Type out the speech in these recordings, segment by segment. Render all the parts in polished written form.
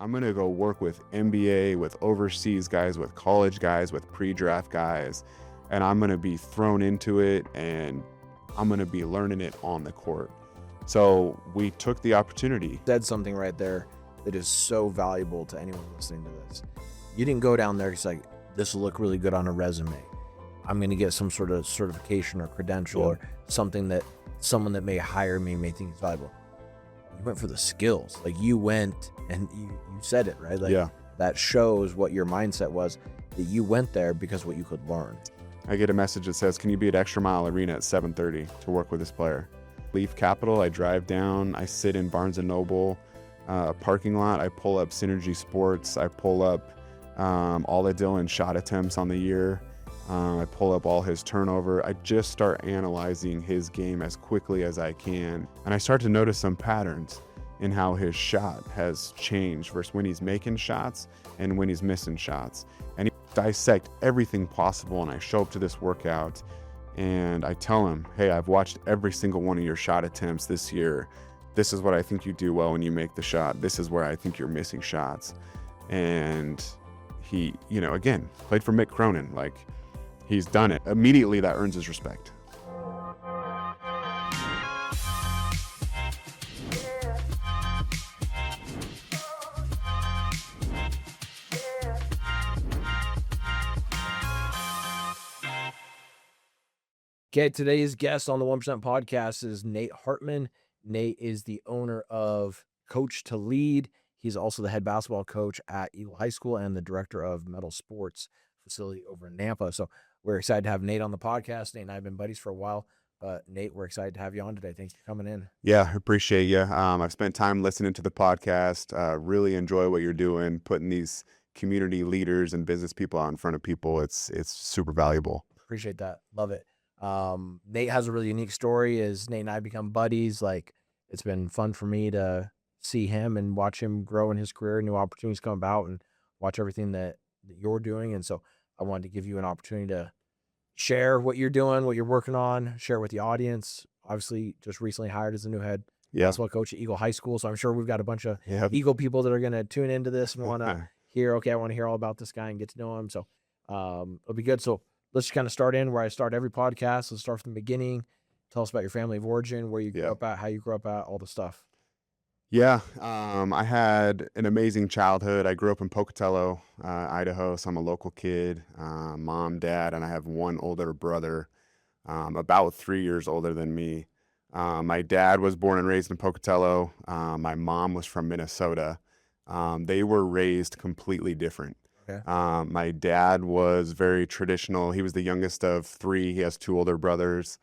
I'm going to go work with NBA, with overseas guys, with college guys, with pre-draft guys, and I'm going to be thrown into it and I'm going to be learning it on the court. So we took the opportunity. Said something right there that is so valuable to anyone listening to this. You didn't go down there, it's like, this will look really good on a resume. I'm going to get some sort of certification or credential or something that someone that may hire me may think is valuable. You went for the skills. Like, you went and you said it, right? Like, that shows what your mindset was, that you went there because what you could learn. I get a message that says, can you be at Extra Mile Arena at 7:30 to work with this player? Leave Capital, I drive down, I sit in Barnes & Noble parking lot, I pull up Synergy Sports, I pull up all the Dylan shot attempts on the year, I pull up all his turnover. I just start analyzing his game as quickly as I can, and I start to notice some patterns in how his shot has changed versus when he's making shots and when he's missing shots. And he dissect everything possible, and I show up to this workout and I tell him, hey, I've watched every single one of your shot attempts this year. This is what I think you do well when you make the shot. This is where I think you're missing shots. And he, again, played for Mick Cronin. Like, he's done it. Immediately that earns his respect. Okay, today's guest on the 1% podcast is Nate Hartman. Nate is the owner of Coach to Lead. He's also the head basketball coach at Eagle High School and the director of Mettle Sports facility over in Nampa. So we're excited to have Nate on the podcast. Nate and I have been buddies for a while. Nate, we're excited to have you on today. Thanks for coming in. Yeah, I appreciate you. I've spent time listening to the podcast. Really enjoy what you're doing, putting these community leaders and business people out in front of people. It's super valuable. Appreciate that. Love it. Nate has a really unique story. As Nate and I become buddies, like, it's been fun for me to see him and watch him grow in his career, new opportunities come about, and watch everything that you're doing. And so I wanted to give you an opportunity to share what you're doing, what you're working on, share with the audience. Obviously, just recently hired as the new head basketball coach at Eagle High School. So I'm sure we've got a bunch of Eagle people that are going to tune into this and want to hear, okay, I want to hear all about this guy and get to know him. So it'll be good. So let's just kind of start in where I start every podcast. Let's start from the beginning. Tell us about your family of origin, where you grew up at, how you grew up at, all the stuff. Yeah, I had an amazing childhood. I grew up in Pocatello, Idaho, so I'm a local kid. Mom, dad, and I have one older brother, about 3 years older than me. My dad was born and raised in Pocatello. My mom was from Minnesota. They were raised completely different. Okay. My dad was very traditional. He was the youngest of three. He has two older brothers.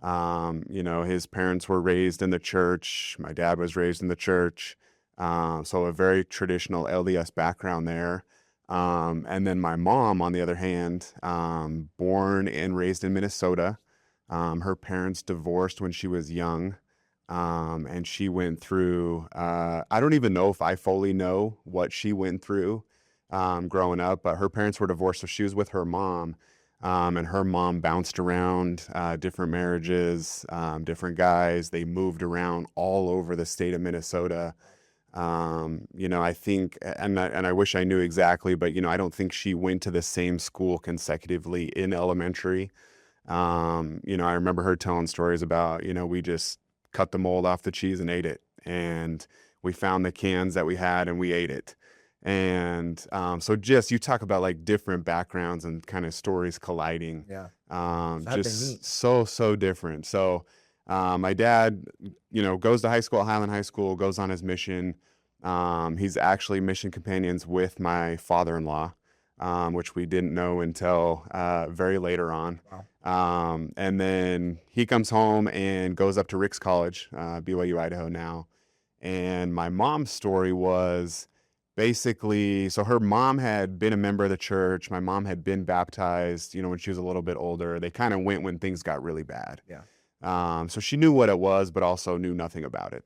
His parents were raised in the church. My dad was raised in the church. So a very traditional LDS background there. And then my mom, on the other hand, born and raised in Minnesota. Her parents divorced when she was young. And she went through, I don't even know if I fully know what she went through growing up, but her parents were divorced, so she was with her mom. And her mom bounced around different marriages, different guys. They moved around all over the state of Minnesota. I think, and I wish I knew exactly, but, I don't think she went to the same school consecutively in elementary. I remember her telling stories about, we just cut the mold off the cheese and ate it. And we found the cans that we had and we ate it. And so just, you talk about like different backgrounds and kind of stories colliding. Yeah. Just so different. So my dad, goes to high school, Highland High School, goes on his mission. He's actually mission companions with my father-in-law, which we didn't know until very later on. Wow. And then he comes home and goes up to Rick's College, BYU, Idaho now. And my mom's story was, basically, so her mom had been a member of the church. My mom had been baptized, when she was a little bit older. They kind of went when things got really bad. Yeah. So she knew what it was, but also knew nothing about it.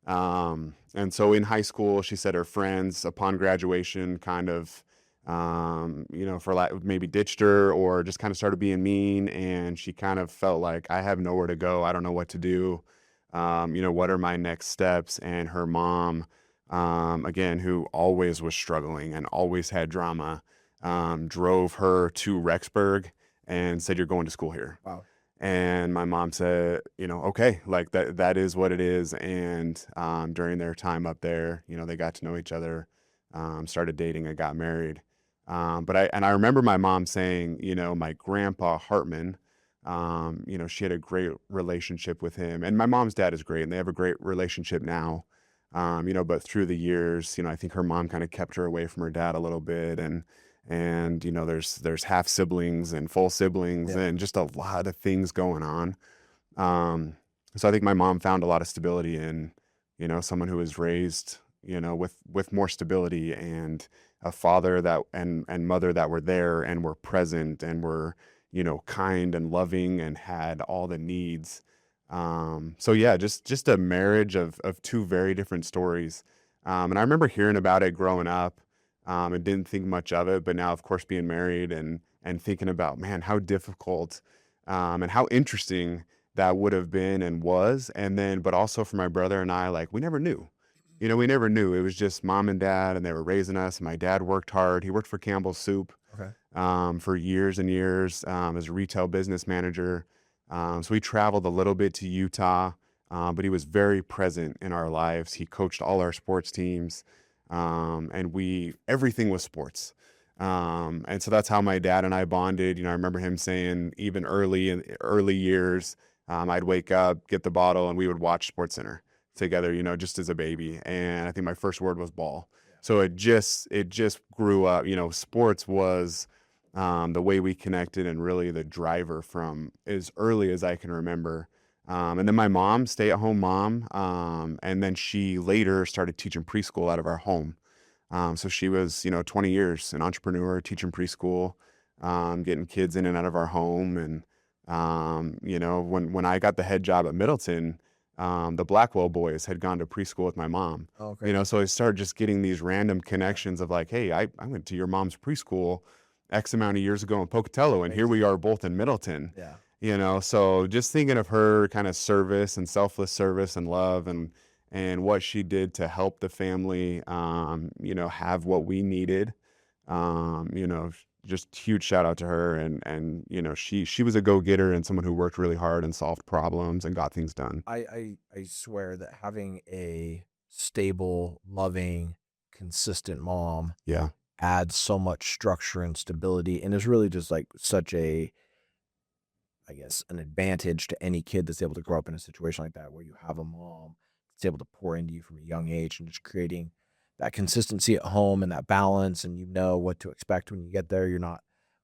And so in high school, she said her friends, upon graduation, kind of, maybe ditched her or just kind of started being mean. And she kind of felt like, I have nowhere to go. I don't know what to do. What are my next steps? And her mom again, who always was struggling and always had drama, drove her to Rexburg and said, "You're going to school here." Wow. And my mom said, okay, like that is what it is. And during their time up there, they got to know each other, started dating and got married. But I remember my mom saying, my grandpa Hartman, she had a great relationship with him, and my mom's dad is great, and they have a great relationship now. But through the years, I think her mom kind of kept her away from her dad a little bit, and there's half siblings and full siblings Yeah. and just a lot of things going on. So I think my mom found a lot of stability in, someone who was raised, with more stability, and a father that and mother that were there and were present and were, kind and loving and had all the needs. So yeah, just a marriage of two very different stories. And I remember hearing about it growing up, and didn't think much of it, but now of course being married and thinking about, man, how difficult, and how interesting that would have been and was. And then, but also for my brother and I, like, we never knew. We never knew. It was just mom and dad, and they were raising us. And my dad worked hard. He worked for Campbell's Soup, Okay. for years and years, as a retail business manager. So he traveled a little bit to Utah, but he was very present in our lives. He coached all our sports teams, and everything was sports. And so that's how my dad and I bonded. I remember him saying, even in early years, I'd wake up, get the bottle, and we would watch SportsCenter together, just as a baby. And I think my first word was ball. Yeah. So it just grew up. Sports was, the way we connected, and really the driver from as early as I can remember. And then my mom, stay-at-home mom, and then she later started teaching preschool out of our home. So she was, 20 years an entrepreneur, teaching preschool, getting kids in and out of our home. And, when I got the head job at Middleton, the Blackwell boys had gone to preschool with my mom. Oh, okay. So I started just getting these random connections of like, hey, I went to your mom's preschool X amount of years ago in Pocatello, and here we are both in Middleton. Yeah. So just thinking of her kind of service and selfless service and love, and what she did to help the family, have what we needed. Just huge shout out to her, and she was a go-getter and someone who worked really hard and solved problems and got things done. I swear that having a stable, loving, consistent mom Yeah. adds so much structure and stability, and is really just like such a, I guess, an advantage to any kid that's able to grow up in a situation like that, where you have a mom that's able to pour into you from a young age, and just creating that consistency at home and that balance, and you know what to expect when you get there. You're not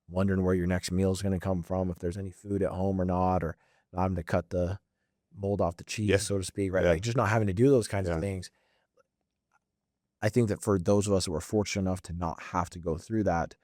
wondering where your next meal is going to come from, if there's any food at home or not, or not having to cut the mold off the cheese, Yeah. so to speak, right? Yeah. Like, just not having to do those kinds of Yeah. things. I think that for those of us that were fortunate enough to not have to go through that,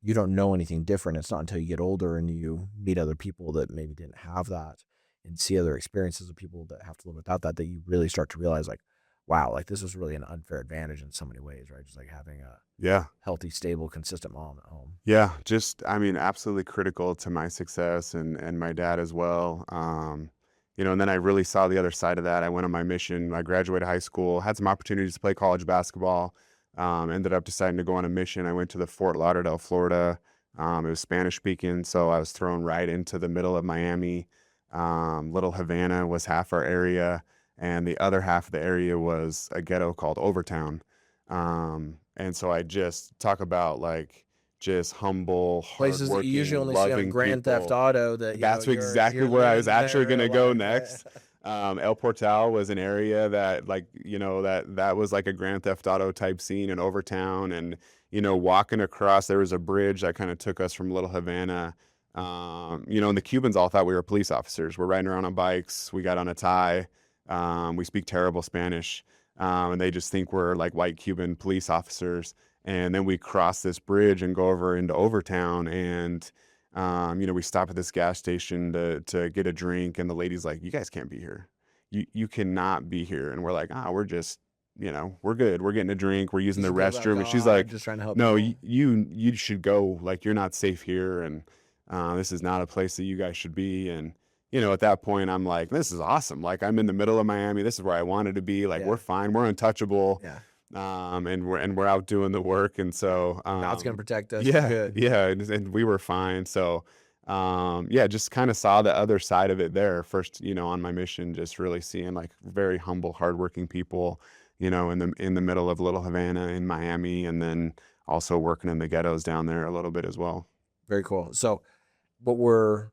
you don't know anything different. It's not until you get older and you meet other people that maybe didn't have that, and see other experiences of people that have to live without that, that you really start to realize, like, wow, like, this is really an unfair advantage in so many ways, right? Just like having a Yeah. healthy, stable, consistent mom at home. Yeah, just I mean, absolutely critical to my success and my dad as well. And then I really saw the other side of that. I went on my mission. I graduated high school, had some opportunities to play college basketball. Ended up deciding to go on a mission. I went to the Fort Lauderdale, Florida. It was Spanish speaking, so I was thrown right into the middle of Miami. Little Havana was half our area, and the other half of the area was a ghetto called Overtown. And so I just talk about, like, just humble, Places that you usually hardworking, only see on loving Grand Theft people. Auto, that, That's exactly you're where I was living actually there going to go life, next. right? El Portal was an area that, like, that was like a Grand Theft Auto type scene in Overtown. And, walking across, there was a bridge that kind of took us from Little Havana. And the Cubans all thought we were police officers. We're riding around on bikes. We got on a tie. We speak terrible Spanish. And they just think we're like white Cuban police officers. And then we cross this bridge and go over into Overtown, and we stop at this gas station to get a drink, and the lady's like, "You guys can't be here. You cannot be here." And we're like, we're just, we're good. We're getting a drink. We're using the Easy club restroom." And she's alcohol, like, just trying to help "No, people. you should go. Like, you're not safe here, and this is not a place that you guys should be." And at that point, I'm like, this is awesome. Like, I'm in the middle of Miami. This is where I wanted to be. Like, Yeah. we're fine. We're untouchable. Yeah. And we're out doing the work. And so, God's going to protect us. yeah, Good. yeah. And we were fine. So, yeah, just kind of saw the other side of it there first, on my mission, just really seeing like very humble, hardworking people, in the middle of Little Havana in Miami, and then also working in the ghettos down there a little bit as well. Very cool. So what were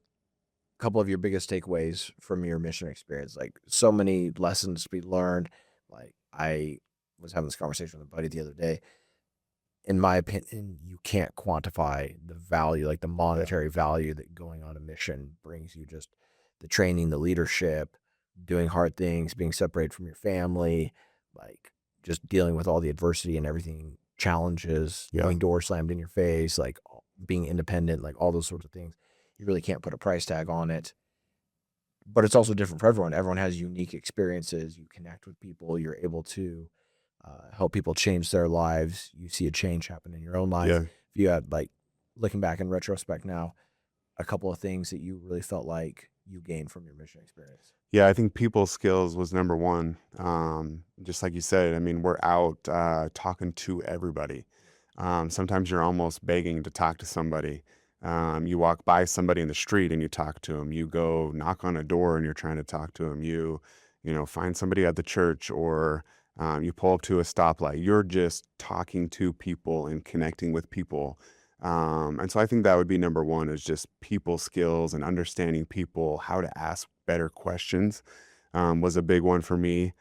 a couple of your biggest takeaways from your mission experience? Like, so many lessons to be learned. Like, I was having this conversation with a buddy the other day. In my opinion, you can't quantify the value, like the monetary value that going on a mission brings you. Just the training, the leadership, doing hard things, being separated from your family, like just dealing with all the adversity and everything, challenges, Yeah. having doors slammed in your face, like being independent, like all those sorts of things. You really can't put a price tag on it. But it's also different for everyone. Everyone has unique experiences. You connect with people. You're able to help people change their lives. You see a change happen in your own life. Yeah. If you had, like, looking back in retrospect now, a couple of things that you really felt like you gained from your mission experience. Yeah, I think people skills was number one. Just like you said, I mean, we're out talking to everybody. Sometimes you're almost begging to talk to somebody. You walk by somebody in the street and you talk to them. You go knock on a door and you're trying to talk to them. Find somebody at the church, or you pull up to a stoplight. You're just talking to people and connecting with people. And so I think that would be number one, is just people skills and understanding people, how to ask better questions, was a big one for me.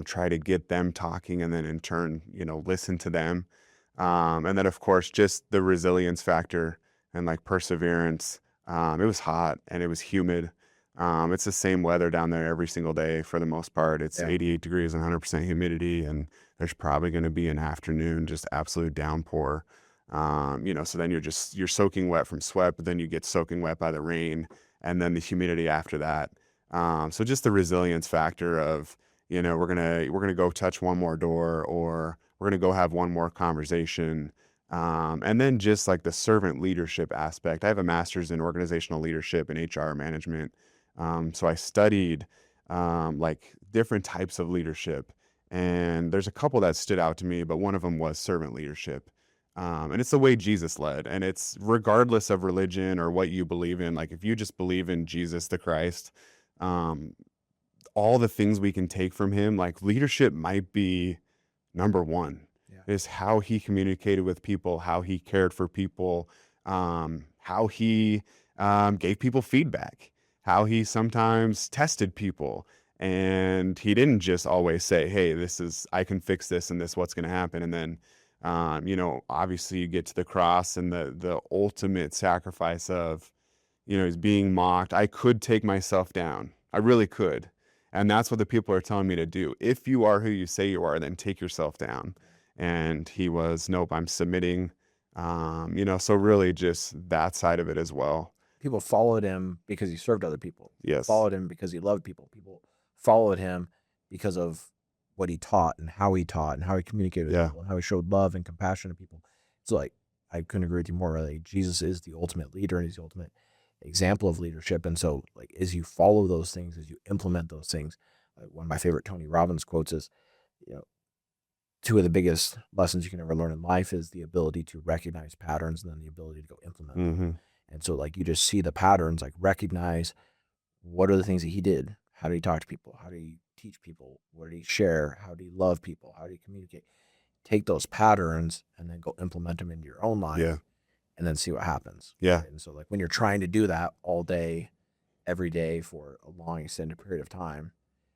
Try to get them talking, and then in turn, listen to them. And then of course, just the resilience factor and like perseverance. It was hot and it was humid. It's the same weather down there every single day for the most part. It's 88 degrees and 100% humidity, and there's probably going to be an afternoon just absolute downpour. So then you're soaking wet from sweat, but then you get soaking wet by the rain, and then the humidity after that. So just the resilience factor of, we're gonna go touch one more door, or we're gonna go have one more conversation. And then just like the servant leadership aspect. I have a master's in organizational leadership and HR management. So I studied like different types of leadership, and there's a couple that stood out to me, but one of them was servant leadership. And it's the way Jesus led, and it's regardless of religion or what you believe in. Like, if you just believe in Jesus the Christ, um, all the things we can take from him, like leadership might be number one. Yeah. Is how he communicated with people, how he cared for people, how he gave people feedback, how he sometimes tested people. And he didn't just always say, hey, I can fix this and this, what's going to happen. And then, obviously you get to the cross and the ultimate sacrifice of, he's being mocked. I could take myself down. I really could. And that's what the people are telling me to do. If you are who you say you are, then take yourself down. And he was, nope, I'm submitting. So really just that side of it as well. People followed him because he served other people. Yes. Followed him because he loved people. People followed him because of what he taught and how he communicated with people, and how he showed love and compassion to people. So, like, I couldn't agree with you more. Like, Jesus is the ultimate leader, and he's the ultimate example of leadership. And so, like, as you follow those things, as you implement those things, one of my favorite Tony Robbins quotes is, two of the biggest lessons you can ever learn in life is the ability to recognize patterns, and then the ability to go implement them. Mm-hmm. And so, like, you just see the patterns, like, recognize what are the things that he did. How did he talk to people? How did he teach people? What did he share? How did he love people? How did he communicate? Take those patterns and then go implement them into your own life. Yeah. And then see what happens. Yeah. And so, like, when you're trying to do that all day, every day for a long extended period of time,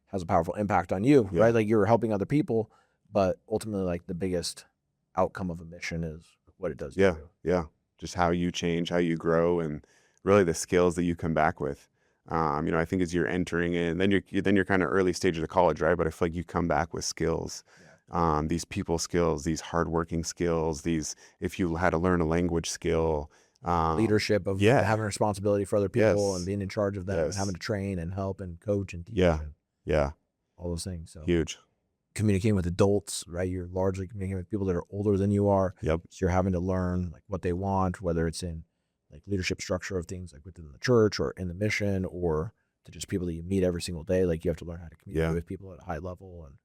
has a powerful impact on you, right? Like, you're helping other people, but ultimately, like, the biggest outcome of a mission is what it does to you. Yeah. Just how you change, how you grow, and really the skills that you come back with. I think as you're entering in, then you're kind of early stages of college, right? But I feel like you come back with skills, these people skills, these hardworking skills, if you had to learn a language skill, leadership of having responsibility for other people and being in charge of them and having to train and help and coach and teach. All those things. So huge. Communicating with adults, right? You're largely communicating with people that are older than you are. Yep. So you're having to learn, like, what they want, whether it's in, like, leadership structure of things like within the church or in the mission, or to just people that you meet every single day. Like you have to learn how to communicate with people at a high level. And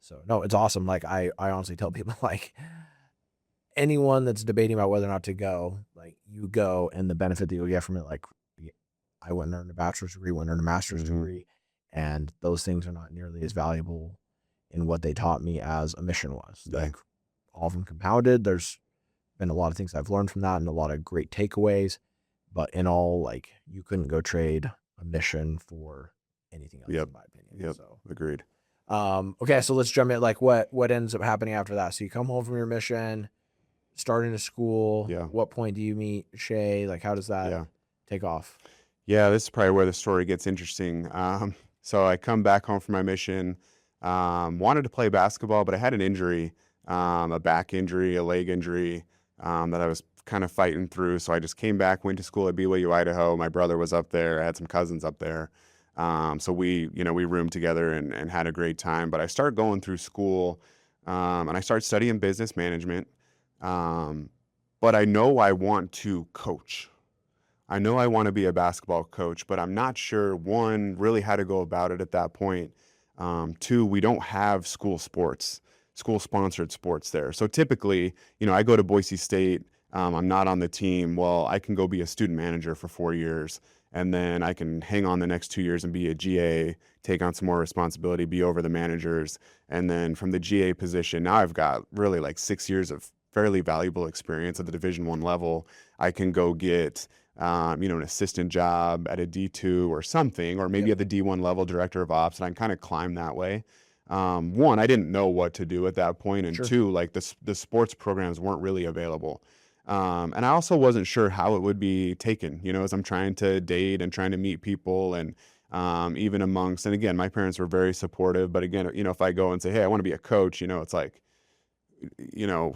so, no, it's awesome. Like I honestly tell people, like, anyone that's debating about whether or not to go, like, you go, and the benefit that you'll get from it, like, I went and earned a bachelor's degree, went and earned a master's degree, and those things are not nearly as valuable in what they taught me as a mission was. Like, all of them compounded. There's been a lot of things I've learned from that and a lot of great takeaways, but in all, like, you couldn't go trade a mission for anything else, in my opinion. So agreed. Okay, so let's jump in. Like, what ends up happening after that? So you come home from your mission, start into school. What point do you meet Shay? Like, how does that take off? Yeah, this is probably where the story gets interesting. So I come back home from my mission, wanted to play basketball, but I had an injury, a back injury, a leg injury, that I was kind of fighting through. So I just came back, went to school at BYU, Idaho. My brother was up there. I had some cousins up there. So we roomed together and had a great time. But I started going through school, and I started studying business management. But I know I want to coach. I know I want to be a basketball coach, but I'm not sure, one, really how to go about it at that point. Two, we don't have school-sponsored sports there. So typically, I go to Boise State. I'm not on the team. Well, I can go be a student manager for 4 years, and then I can hang on the next 2 years and be a GA, take on some more responsibility, be over the managers. And then from the GA position, now I've got really like 6 years of fairly valuable experience at the Division I level. I can go get an assistant job at a D2 or something, or maybe at the D1 level, director of ops, and I can kind of climb that way. One, I didn't know what to do at that point, and two, like the sports programs weren't really available. And I also wasn't sure how it would be taken, as I'm trying to date and trying to meet people, and even amongst, and again, my parents were very supportive, but again, if I go and say, hey, I want to be a coach, it's like,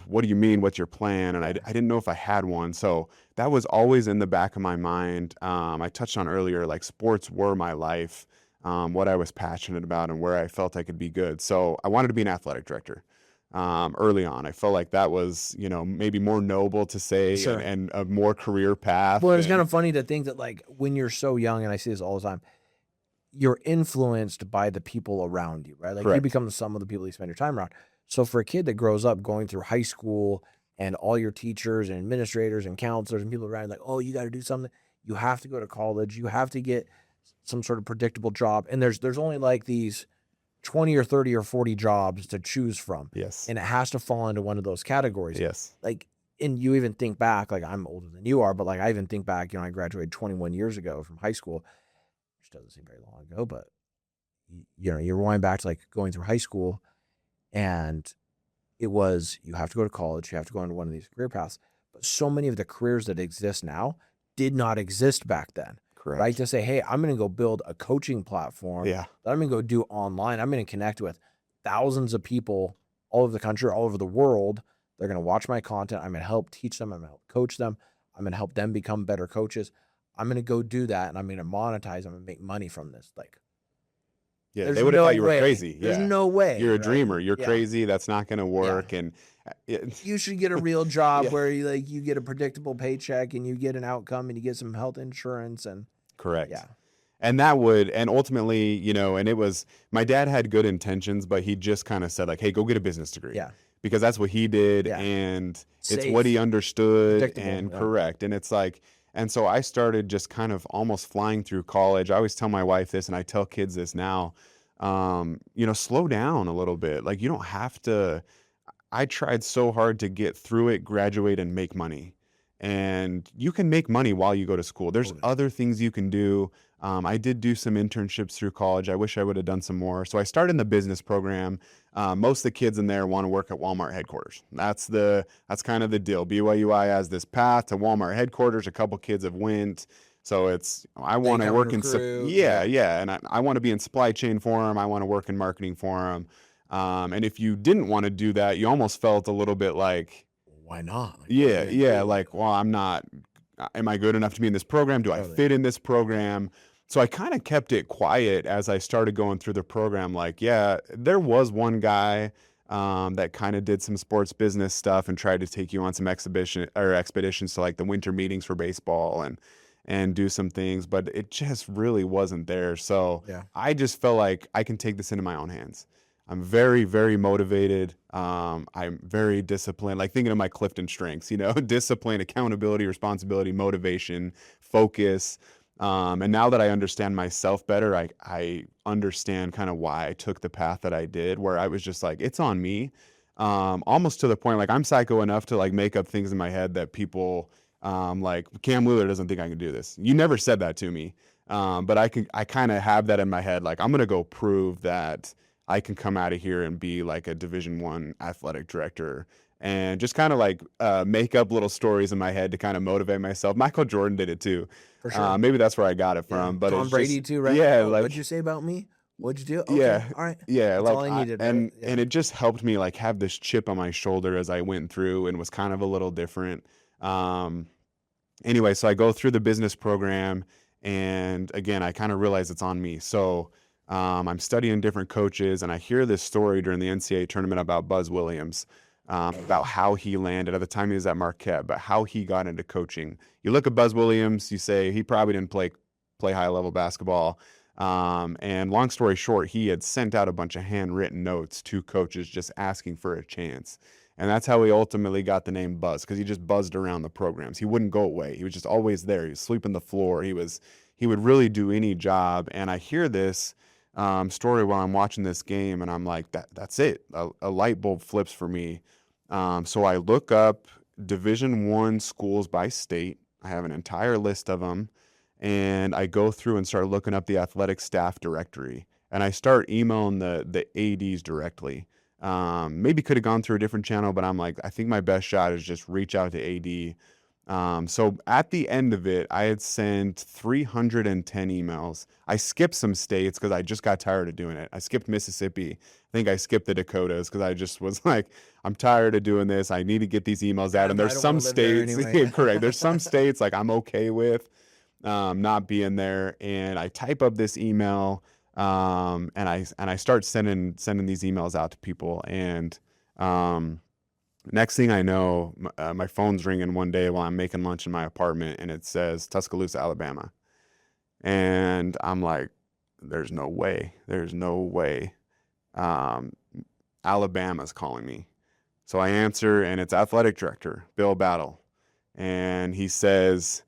what do you mean? What's your plan? And I didn't know if I had one. So that was always in the back of my mind. I touched on earlier, like, sports were my life, what I was passionate about and where I felt I could be good. So I wanted to be an athletic director early on. I felt like that was, maybe more noble to say and a more career path. Well, it's kind of funny to think that, like, when you're so young, and I see this all the time, you're influenced by the people around you, right? Like, you become the sum of the people you spend your time around. So for a kid that grows up going through high school and all your teachers and administrators and counselors and people around, like, oh, you got to do something. You have to go to college. You have to get some sort of predictable job. And there's only like these 20 or 30 or 40 jobs to choose from. Yes. And it has to fall into one of those categories. Yes. Like, and you even think back, like, I'm older than you are, but like, I even think back, I graduated 21 years ago from high school, which doesn't seem very long ago, but you're rewind back to, like, going through high school. And it was, you have to go to college, you have to go into one of these career paths. But so many of the careers that exist now did not exist back then. Correct. Right? To say, hey, I'm going to go build a coaching platform that I'm going to go do online. I'm going to connect with thousands of people all over the country, all over the world. They're going to watch my content. I'm going to help teach them. I'm going to help coach them. I'm going to help them become better coaches. I'm going to go do that, and I'm going to monetize them and make money from this. Like, yeah, they would have thought you were crazy. There's no way. You're a dreamer. You're crazy. That's not going to work. And you should get a real job where you get a predictable paycheck and you get an outcome and you get some health insurance and correct. Yeah. And that would, and ultimately, and it was, my dad had good intentions, but he just kind of said, like, hey, go get a business degree. Yeah. Because that's what he did. Yeah. And it's what he understood and correct. And it's like, and so I started just kind of almost flying through college. I always tell my wife this, and I tell kids this now, slow down a little bit. Like, you don't have to, I tried so hard to get through it, graduate, and make money. And you can make money while you go to school. There's other things you can do. I did do some internships through college. I wish I would have done some more. So I started in the business program. Most of the kids in there want to work at Walmart headquarters. That's kind of the deal. BYUI has this path to Walmart headquarters. A couple kids have went. So it's, I want to work in, and I want to be in supply chain for them. I want to work in marketing for them. And if you didn't want to do that, you almost felt a little bit like, why not? Like, like, well, I'm not, am I good enough to be in this program? Do I fit in this program? So I kind of kept it quiet as I started going through the program. Like, there was one guy that kind of did some sports business stuff and tried to take you on some expeditions to, like, the winter meetings for baseball. and do some things, but it just really wasn't there. So Yeah. I just felt like I can take this into my own hands. I'm very, very motivated. I'm very disciplined, like thinking of my Clifton strengths, discipline, accountability, responsibility, motivation, focus. And now that I understand myself better, I understand kind of why I took the path that I did, where I was just like, it's on me. Almost to the point, like I'm psycho enough to like make up things in my head that people, like Kam Wheeler doesn't think I can do this. You never said that to me. But I kind of have that in my head. Like I'm going to go prove that I can come out of here and be like a Division I athletic director, and just kind of like make up little stories in my head to kind of motivate myself. Michael Jordan did it too. For sure. Maybe that's where I got it Yeah. from. But Tom it's Brady just, too, right? yeah, Oh, like what'd you say about me? What'd you do? Okay. yeah, All right. yeah, That's like all I needed, right? and Yeah. it just helped me like have this chip on my shoulder as I went through, and was kind of a little different. Um, anyway, so I go through the business program, and again, I kind of realize it's on me. So I'm studying different coaches, and I hear this story during the NCAA tournament about Buzz Williams, about how he landed. At the time, he was at Marquette, but how he got into coaching. You look at Buzz Williams, you say he probably didn't play high level basketball. And long story short, he had sent out a bunch of handwritten notes to coaches just asking for a chance. And that's how he ultimately got the name Buzz, because he just buzzed around the programs. He wouldn't go away. He was just always there. He was sweeping the floor. He would really do any job. And I hear this story while I'm watching this game, and I'm like, that's it. A light bulb flips for me. So I look up Division I schools by state. I have an entire list of them, and I go through and start looking up the athletic staff directory, and I start emailing the ADs directly. Maybe could have gone through a different channel, but I'm like, I think my best shot is just reach out to AD. So at the end of it, I had sent 310 emails. I skipped some states because I just got tired of doing it. I skipped Mississippi. I think I skipped the Dakotas because I just was like, I'm tired of doing this. I need to get these emails out. And I there's don't some wanna live there states, anyway. correct. There's some states like I'm okay with not being there. And I type up this email, and I start sending these emails out to people. And next thing I know, my phone's ringing one day while I'm making lunch in my apartment, and it says Tuscaloosa, Alabama. And I'm like, there's no way. There's no way. Alabama's calling me. So I answer, and it's athletic director Bill Battle. And he says,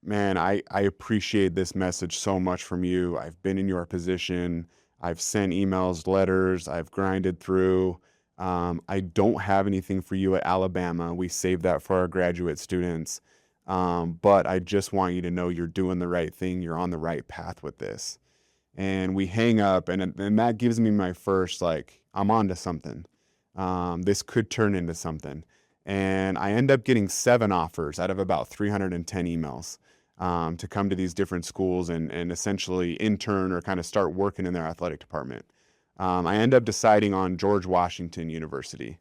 man, I appreciate this message so much from you. I've been in your position. I've sent emails, letters. I've grinded through. I don't have anything for you at Alabama. We saved that for our graduate students. But I just want you to know you're doing the right thing. You're on the right path with this. And we hang up, and that gives me my first, like, I'm on to something. This could turn into something. And I end up getting 7 offers out of about 310 emails to come to these different schools and essentially intern or kind of start working in their athletic department. I end up deciding on George Washington University.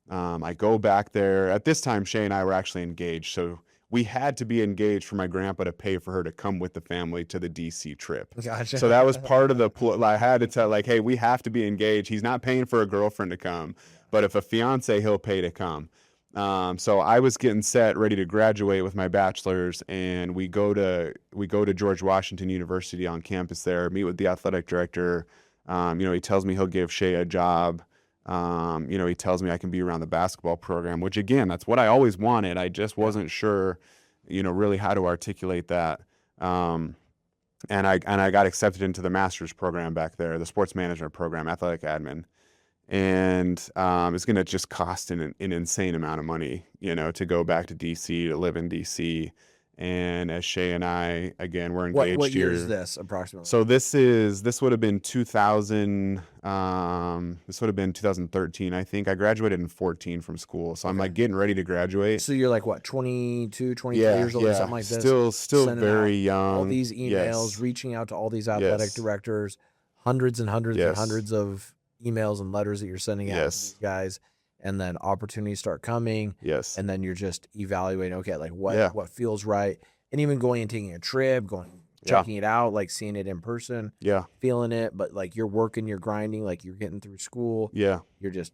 I go back there. At this time, Shay and I were actually engaged, so we had to be engaged for my grandpa to pay for her to come with the family to the DC trip. Gotcha. So that was part of the I had to tell, like, hey, we have to be engaged. He's not paying for a girlfriend to come, but if a fiance, he'll pay to come. So I was getting set, ready to graduate with my bachelor's, and we go to George Washington University on campus there, meet with the athletic director. He tells me he'll give Shay a job. He tells me I can be around the basketball program, which again, that's what I always wanted. I just wasn't sure, really how to articulate that. And I got accepted into the master's program back there, the sports management program, athletic admin. And it's going to just cost an insane amount of money, to go back to DC, to live in DC. And as Shay and I, again, we're engaged What year here. is this approximately? So this would have been 2000. This would have been 2013. I think I graduated in 14 from school. So I'm like getting ready to graduate. So you're like what, 22, 23 years old or something like this? Still Sending very young. all these emails, Yes. reaching out to all these athletic directors, hundreds and hundreds and hundreds of emails and letters that you're sending out to these guys, and then opportunities start coming. Yes. And then you're just evaluating, okay, like what feels right. And even going and taking a trip, checking it out, like seeing it in person, feeling it, but like you're working, you're grinding, like you're getting through school. Yeah. You're just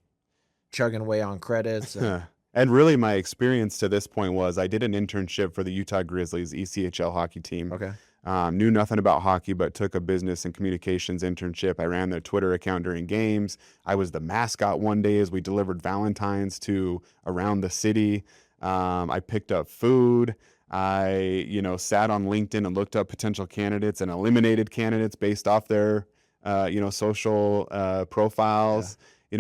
chugging away on credits. And And really, my experience to this point was I did an internship for the Utah Grizzlies ECHL hockey team. Okay. Knew nothing about hockey, but took a business and communications internship. I ran their Twitter account during games. I was the mascot one day as we delivered Valentines to around the city. I picked up food. I, sat on LinkedIn and looked up potential candidates and eliminated candidates based off their, social profiles.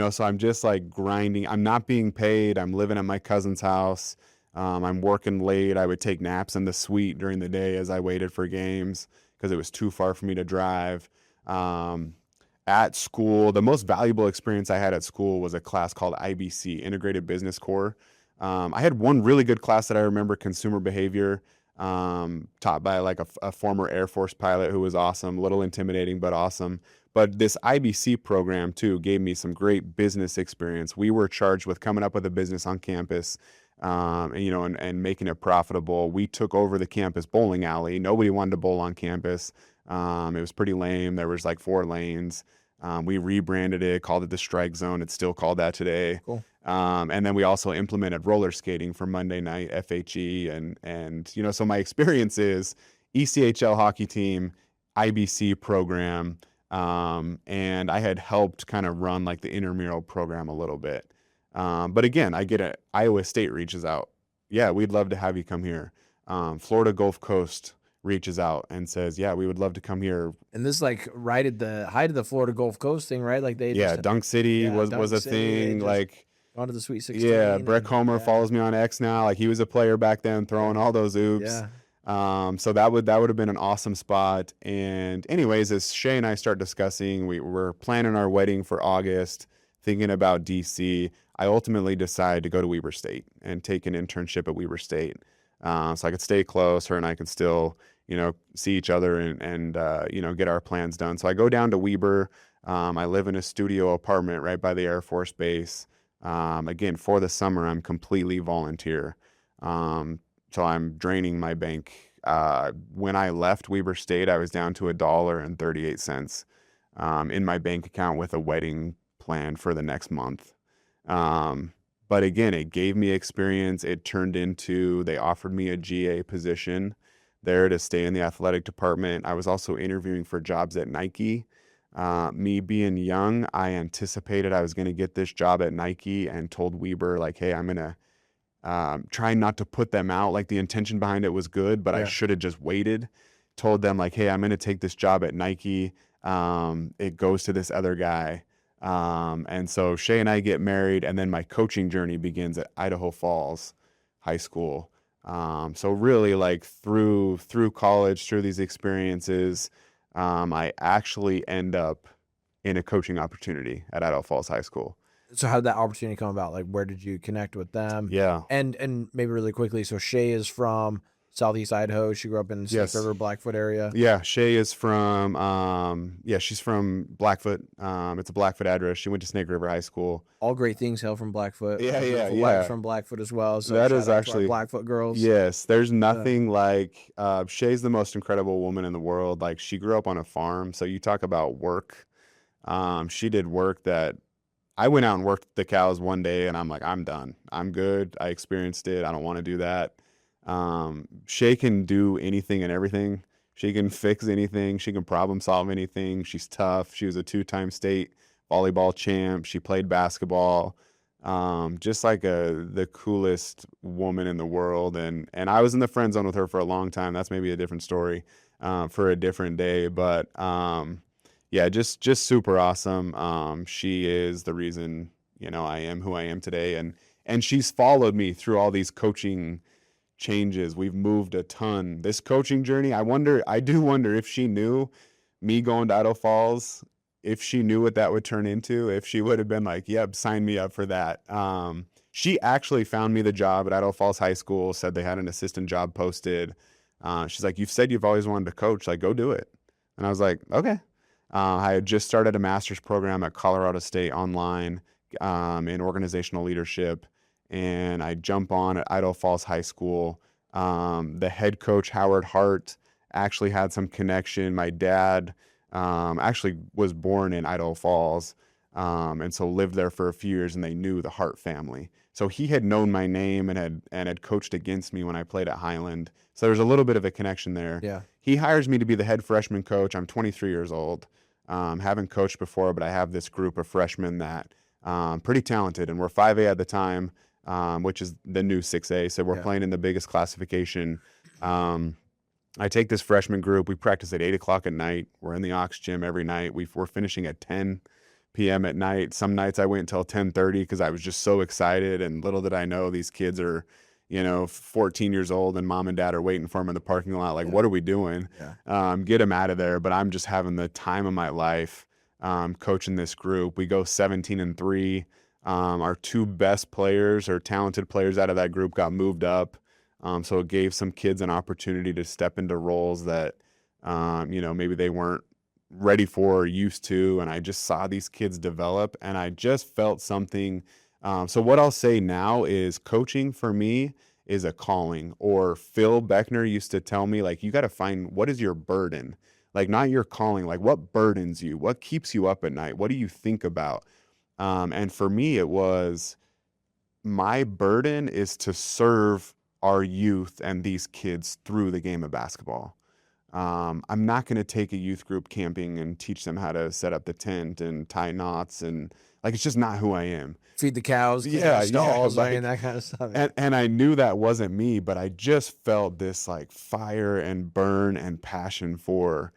So I'm just like grinding. I'm not being paid. I'm living at my cousin's house. I'm working late. I would take naps in the suite during the day as I waited for games because it was too far for me to drive. At school, the most valuable experience I had at school was a class called IBC, Integrated Business Core. I had one really good class that I remember, consumer behavior, taught by like a former Air Force pilot who was awesome, a little intimidating, but awesome. But this IBC program too gave me some great business experience. We were charged with coming up with a business on campus, and making it profitable. We took over the campus bowling alley. Nobody wanted to bowl on campus. It was pretty lame. There was like 4 lanes. We rebranded it, called it the Strike Zone. It's still called that today. Cool. And then we also implemented roller skating for Monday night FHE. And so my experience is ECHL hockey team, IBC program. And I had helped kind of run like the intramural program a little bit. But again, I get it. Iowa State reaches out. Yeah, we'd love to have you come here. Florida Gulf Coast reaches out and says, yeah, we would love to come here. And this is like right at the height of the Florida Gulf Coast thing, right? Like Dunk City was a thing. Like, gone to the Sweet 16. Yeah, Breck Homer follows me on X now. Like, he was a player back then, throwing all those oops. Yeah. So that would have been an awesome spot. And anyways, as Shay and I start discussing, we were planning our wedding for August, thinking about DC. I ultimately decided to go to Weber State and take an internship at Weber State, so I could stay close. Her and I could still, see each other and get our plans done. So I go down to Weber. I live in a studio apartment right by the Air Force Base. Again, for the summer, I'm completely volunteer. So I'm draining my bank. When I left Weber State, I was down to $1.38 in my bank account with a wedding plan for the next month. But again, it gave me experience. It turned into, they offered me a GA position there to stay in the athletic department. I was also interviewing for jobs at Nike. Me being young, I anticipated I was going to get this job at Nike and told Weber, like, hey, I'm going to try not to put them out. Like, the intention behind it was good, but I should have just waited. Told them, like, hey, I'm going to take this job at Nike. It goes to this other guy. And so Shay and I get married, and then my coaching journey begins at Idaho Falls High School. So really, like, through college, through these experiences, I actually end up in a coaching opportunity at Idaho Falls High School. So how did that opportunity come about? Like, where did you connect with them? Yeah. And maybe really quickly, so Shay is from Southeast Idaho. She grew up in the Snake River, Blackfoot area. Yeah, Shay is from, she's from Blackfoot. It's a Blackfoot address. She went to Snake River High School. All great things hail from Blackfoot. Yeah. From Blackfoot as well. So that is actually Blackfoot girls. Yes, there's nothing like, Shay's the most incredible woman in the world. Like, she grew up on a farm. So you talk about work. She did work that I went out and worked the cows one day, and I'm like, I'm done. I'm good. I experienced it. I don't want to do that. Shay can do anything and everything. She can fix anything. She can problem solve anything. She's tough. She was a 2-time state volleyball champ. She played basketball. Just like the coolest woman in the world. And I was in the friend zone with her for a long time. That's maybe a different story, for a different day. But, yeah, just super awesome. She is the reason, I am who I am today. And she's followed me through all these coaching changes. We've moved a ton. This coaching journey, I do wonder if she knew me going to Idaho Falls, if she knew what that would turn into, if she would have been like, yep, sign me up for that. She actually found me the job at Idaho Falls High School, said they had an assistant job posted. She's like, you've said you've always wanted to coach, like, go do it. And I was like, okay. I had just started a master's program at Colorado State online, in organizational leadership. And I jump on at Idaho Falls High School. The head coach, Howard Hart, actually had some connection. My dad actually was born in Idaho Falls, and so lived there for a few years, and they knew the Hart family. So he had known my name and had coached against me when I played at Highland. So there's a little bit of a connection there. Yeah. He hires me to be the head freshman coach. I'm 23 years old. Haven't coached before, but I have this group of freshmen that pretty talented, and we're 5A at the time, which is the new 6A. So we're playing in the biggest classification. I take this freshman group. We practice at 8 o'clock at night. We're in the Aux gym every night. We're finishing at 10 p.m. at night. Some nights I wait until 10:30 because I was just so excited. And little did I know these kids are, 14 years old, and mom and dad are waiting for them in the parking lot. Like, what are we doing? Get them out of there. But I'm just having the time of my life coaching this group. We go 17-3. Our two best players or talented players out of that group got moved up. So it gave some kids an opportunity to step into roles that, maybe they weren't ready for or used to. And I just saw these kids develop, and I just felt something. So what I'll say now is coaching for me is a calling. Or Phil Beckner used to tell me, like, you got to find what is your burden, like not your calling, like what burdens you, what keeps you up at night, what do you think about? And for me, it was my burden is to serve our youth and these kids through the game of basketball. I'm not going to take a youth group camping and teach them how to set up the tent and tie knots, and like, it's just not who I am. Feed the cows, stalls, and that kind of stuff. And I knew that wasn't me, but I just felt this like fire and burn and passion for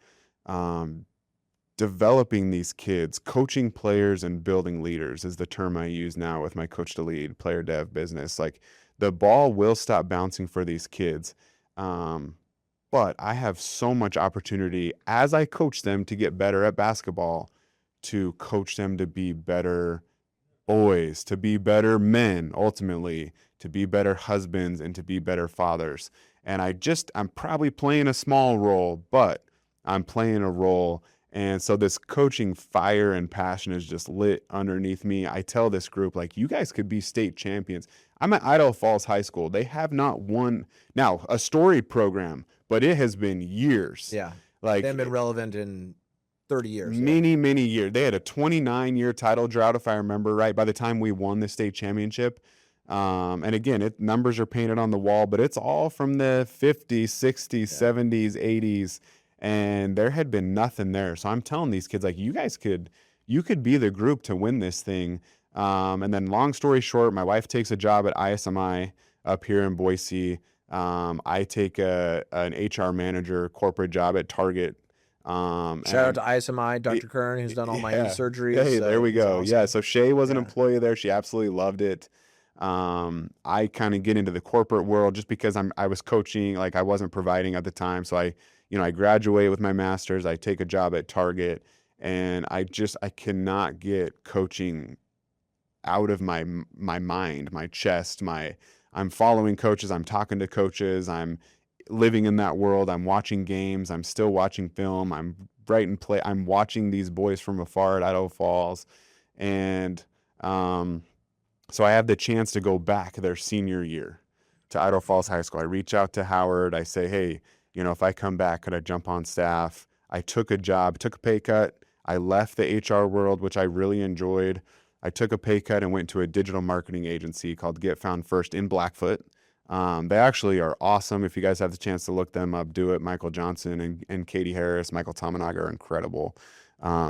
developing these kids. Coaching players and building leaders is the term I use now with my Coach to Lead player dev business. Like, the ball will stop bouncing for these kids. But I have so much opportunity as I coach them to get better at basketball, to coach them to be better boys, to be better men, ultimately, to be better husbands, and to be better fathers. And I'm probably playing a small role, but I'm playing a role. And so this coaching fire and passion is just lit underneath me. I tell this group, like, you guys could be state champions. I'm at Idaho Falls High School. They have not won, now, a storied program, but it has been years. Yeah. Like, they haven't been relevant in 30 years. Many years. They had a 29-year title drought, if I remember right, by the time we won the state championship. And again, numbers are painted on the wall, but it's all from the 50s, 60s, 70s, 80s. And there had been nothing there. So I'm telling these kids, like, you could be the group to win this thing. And then, long story short, my wife takes a job at ISMI up here in Boise. I take an HR manager corporate job at Target. Shout out to ISMI, Dr. Kern, who's done all my knee surgeries. Hey, there we go. Awesome. Yeah, so Shay was an employee there. She absolutely loved it. I kind of get into the corporate world just because I was coaching, like, I wasn't providing at the time. So I graduate with my master's, I take a job at Target, and I cannot get coaching out of my mind, my chest, I'm following coaches, I'm talking to coaches, I'm living in that world, I'm watching games, I'm still watching film, I'm writing play, I'm watching these boys from afar at Idaho Falls. And so I have the chance to go back their senior year to Idaho Falls High School. I reach out to Howard, I say, hey, if I come back, could I jump on staff? I took a job, took a pay cut. I left the HR world, which I really enjoyed. I took a pay cut and went to a digital marketing agency called Get Found First in Blackfoot. They actually are awesome. If you guys have the chance to look them up, do it. Michael Johnson and Katie Harris, Michael Tamanaga are incredible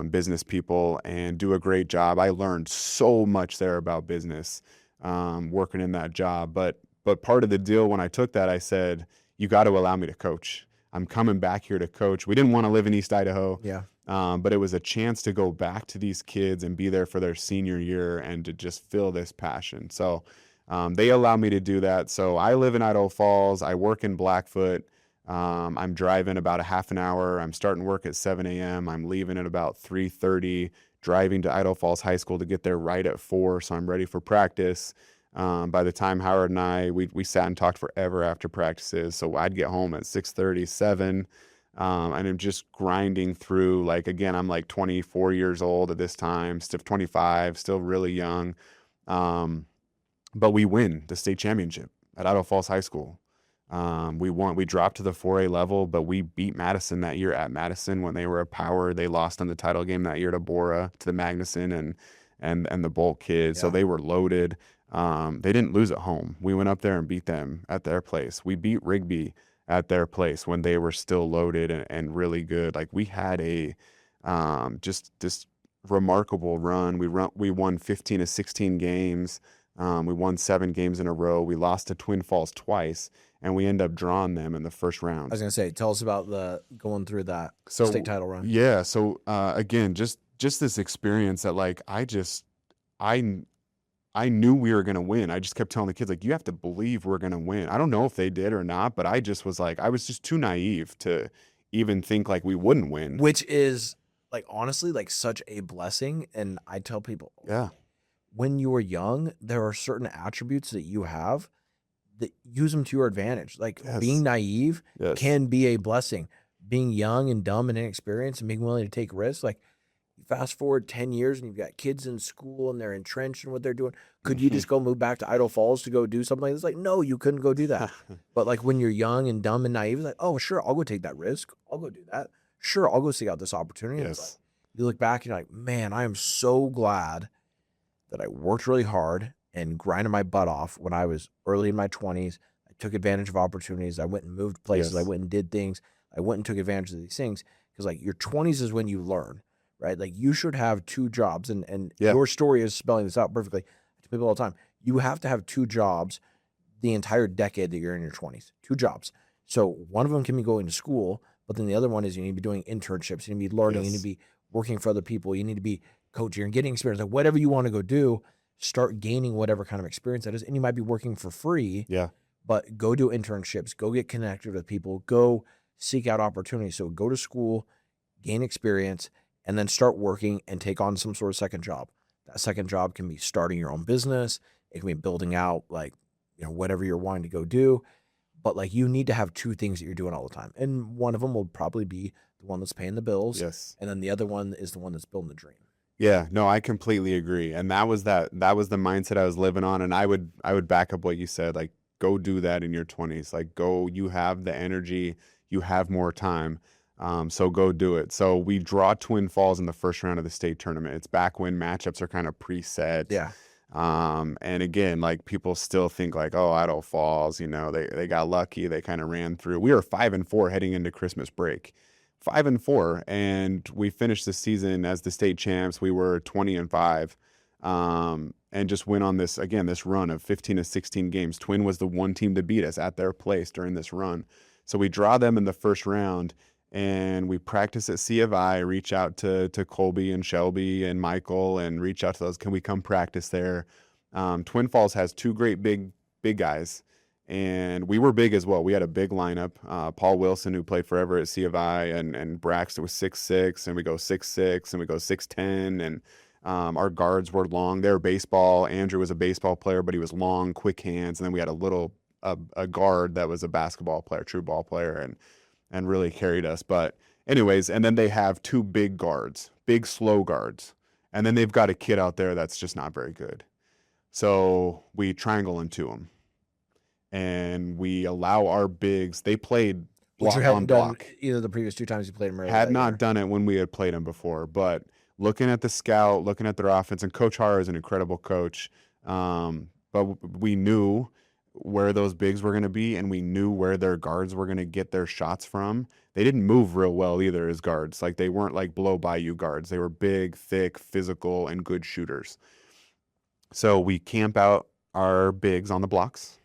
business people and do a great job. I learned so much there about business working in that job. But part of the deal when I took that, I said, you got to allow me to coach. I'm coming back here to coach. We didn't want to live in East Idaho. Yeah. But it was a chance to go back to these kids and be there for their senior year and to just feel this passion. So they allow me to do that. So I live in Idaho Falls. I work in Blackfoot. I'm driving about a half an hour. I'm starting work at 7 a.m. I'm leaving at about 3:30, driving to Idaho Falls High School to get there right at 4. So I'm ready for practice. By the time Howard and I, we sat and talked forever after practices. So I'd get home at 6:30, 7. And I'm just grinding through, like, again, I'm like 24 years old at this time, still 25, still really young. But we win the state championship at Idaho Falls High School. We dropped to the 4A level, but we beat Madison that year at Madison when they were a power. They lost in the title game that year to Bora, to the Magnuson and the Bolt kids. Yeah. So they were loaded. They didn't lose at home. We went up there and beat them at their place. We beat Rigby at their place when they were still loaded and really good. Like we had a just this remarkable run. We won 15 to 16 games. We won 7 games in a row. We lost to Twin Falls twice, and we end up drawing them in the first I round. was gonna say, tell us about the going through that So state title run. yeah, so again, just this experience that like I I knew we were gonna win. I just kept telling the kids like, you have to believe we're gonna win. I don't know if they did or not, but I just was like, I was just too naive to even think like we wouldn't win. Which is like honestly like such a blessing. And I tell people, Yeah. when you are young, there are certain attributes that you have that use them to your advantage. Like Yes. being naive Yes. can be a blessing. Being young and dumb and inexperienced and being willing to take risks, like fast forward 10 years and you've got kids in school and they're entrenched in what they're doing. Could you just go move back to Idaho Falls to go do something like this? Like, no, you couldn't go do that. But like when you're young and dumb and naive, it's like, oh, sure, I'll go take that risk. I'll go do that. Sure, I'll go seek out this opportunity. And it's Yes. like, you look back and you're like, man, I am so glad that I worked really hard and grinded my butt off when I was early in my 20s. I took advantage of opportunities. I went and moved places. I Yes. went and did things. I went and took advantage of these things because like your 20s is when you learn, right? Like you should have 2 jobs, and Yeah. your story is spelling this out perfectly to people all the time. You have to have 2 jobs the entire decade that you're in your 20s. 2 jobs. So one of them can be going to school, but then the other one is you need to be doing internships. You need to be learning. You need Yes. to be working for other people. You need to be coaching and getting experience. Like whatever you want to go do, start gaining whatever kind of experience that is. And you might be working for free, Yeah. but go do internships, go get connected with people, go seek out opportunities. So go to school, gain experience, and then start working and take on some sort of second job. That second job can be starting your own business. It can be building out like, whatever you're wanting to go do. But like you need to have 2 things that you're doing all the time. And one of them will probably be the one that's paying the bills. Yes. And then the other one is the one that's building the dream. Yeah, no, I completely agree. And that was the mindset I was living on. And I would back up what you said, like go do that in your 20s. Like go, you have the energy, you have more time. So go do it. So we draw Twin Falls in the first round of the state tournament. It's back when matchups are kind of preset. Yeah. And again, like people still think like, oh, Idaho Falls, they got lucky. They kind of ran through. We were 5-4 heading into Christmas break. 5-4, and we finished the season as the state champs. We were 20-5, and just went on this run of 15 to 16 games. Twin was the one team to beat us at their place during this run. So we draw them in the first round, and we practice at C of I, reach out to Colby and Shelby and Michael and reach out to those. Can we come practice there? Twin Falls has 2 great big guys. And we were big as well. We had a big lineup. Paul Wilson, who played forever at C of I, and Braxton was 6'6", and we go 6'6", and we go 6'10", and our guards were long. They were baseball. Andrew was a baseball player, but he was long, quick hands. And then we had a guard that was a basketball player, true ball player, and really carried us. But anyways, and then they have 2 big guards, big slow guards. And then they've got a kid out there that's just not very good. So we triangle into them. And we allow our bigs. They played block Which you haven't on done block. either the previous 2 times you played them. Had not done it when we had played them before. But looking at the scout, looking at their offense, and Coach Hara is an incredible coach. But we knew where those bigs were going to be, and we knew where their guards were going to get their shots from. They didn't move real well either as guards. Like they weren't like blow by you guards. They were big, thick, physical, and good shooters. So we camp out our bigs on the blocks.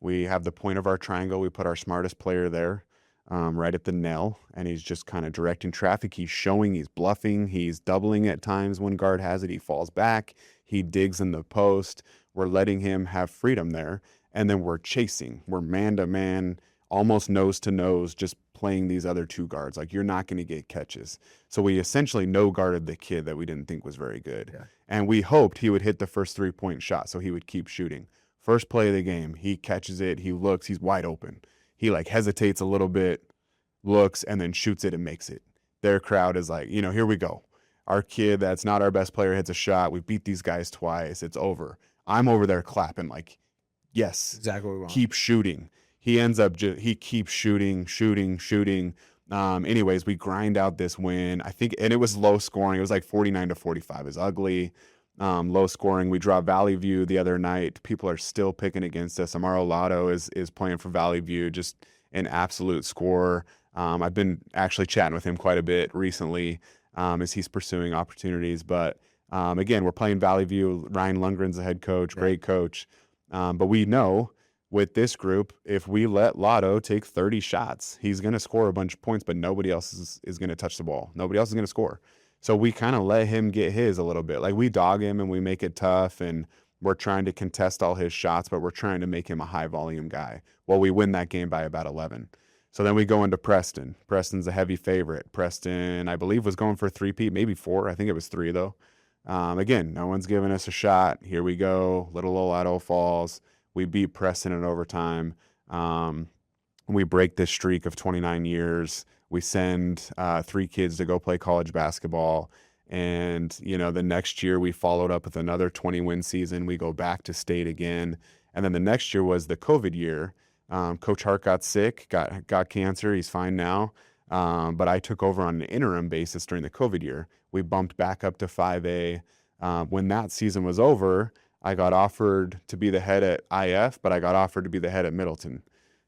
We have the point of our triangle. We put our smartest player there, right at the nail, and he's just kind of directing traffic. He's showing, he's bluffing, he's doubling at times when guard has it. He falls back, he digs in the post. We're letting him have freedom there, and then we're chasing. We're man to man, almost nose to nose, just playing these other 2 guards. Like you're not going to get catches. So we essentially no-guarded the kid that we didn't think was very good. Yeah. And we hoped he would hit the first 3-point shot, so he would keep shooting. First play of the game, he catches it, he looks, he's wide open. He like hesitates a little bit, looks, and then shoots it and makes it. Their crowd is like, here we go. Our kid that's not our best player hits a shot. We beat these guys twice. It's over. I'm over there clapping like, yes, exactly what we want. Keep shooting. He ends up, he keeps shooting. Anyways, we grind out this win. I think, and it was low scoring. It was like 49-45. It's ugly. low scoring. We draw Valley View the other night. People are still picking against us. Amaro Lotto is playing for Valley View, just an absolute scorer. I've been actually chatting with him quite a bit recently as he's pursuing opportunities. But again, we're playing Valley View. Ryan Lundgren's the head coach, great coach. But we know with this group, if we let Lotto take 30 shots, he's going to score a bunch of points, but nobody else is going to touch the ball. Nobody else is going to score. So we kind of let him get his a little bit. Like we dog him and we make it tough and we're trying to contest all his shots, but we're trying to make him a high volume guy. Well, we win that game by about 11. So then we go into Preston. Preston's a heavy favorite. Preston, I believe, was going for 3-peat, maybe 4. I think it was 3 though. Again, no one's giving us a shot. Here we go. Little old Idaho Falls. We beat Preston in overtime. We break this streak of 29 years. We send 3 kids to go play college basketball. And, you know, the next year we followed up with another 20-win season. We go back to state again. And then the next year was the COVID year. Coach Hart got sick, got cancer. He's fine now. But I took over on an interim basis during the COVID year. We bumped back up to 5A. When that season was over, I got offered to be the head at IF, but I got offered to be the head at Middleton.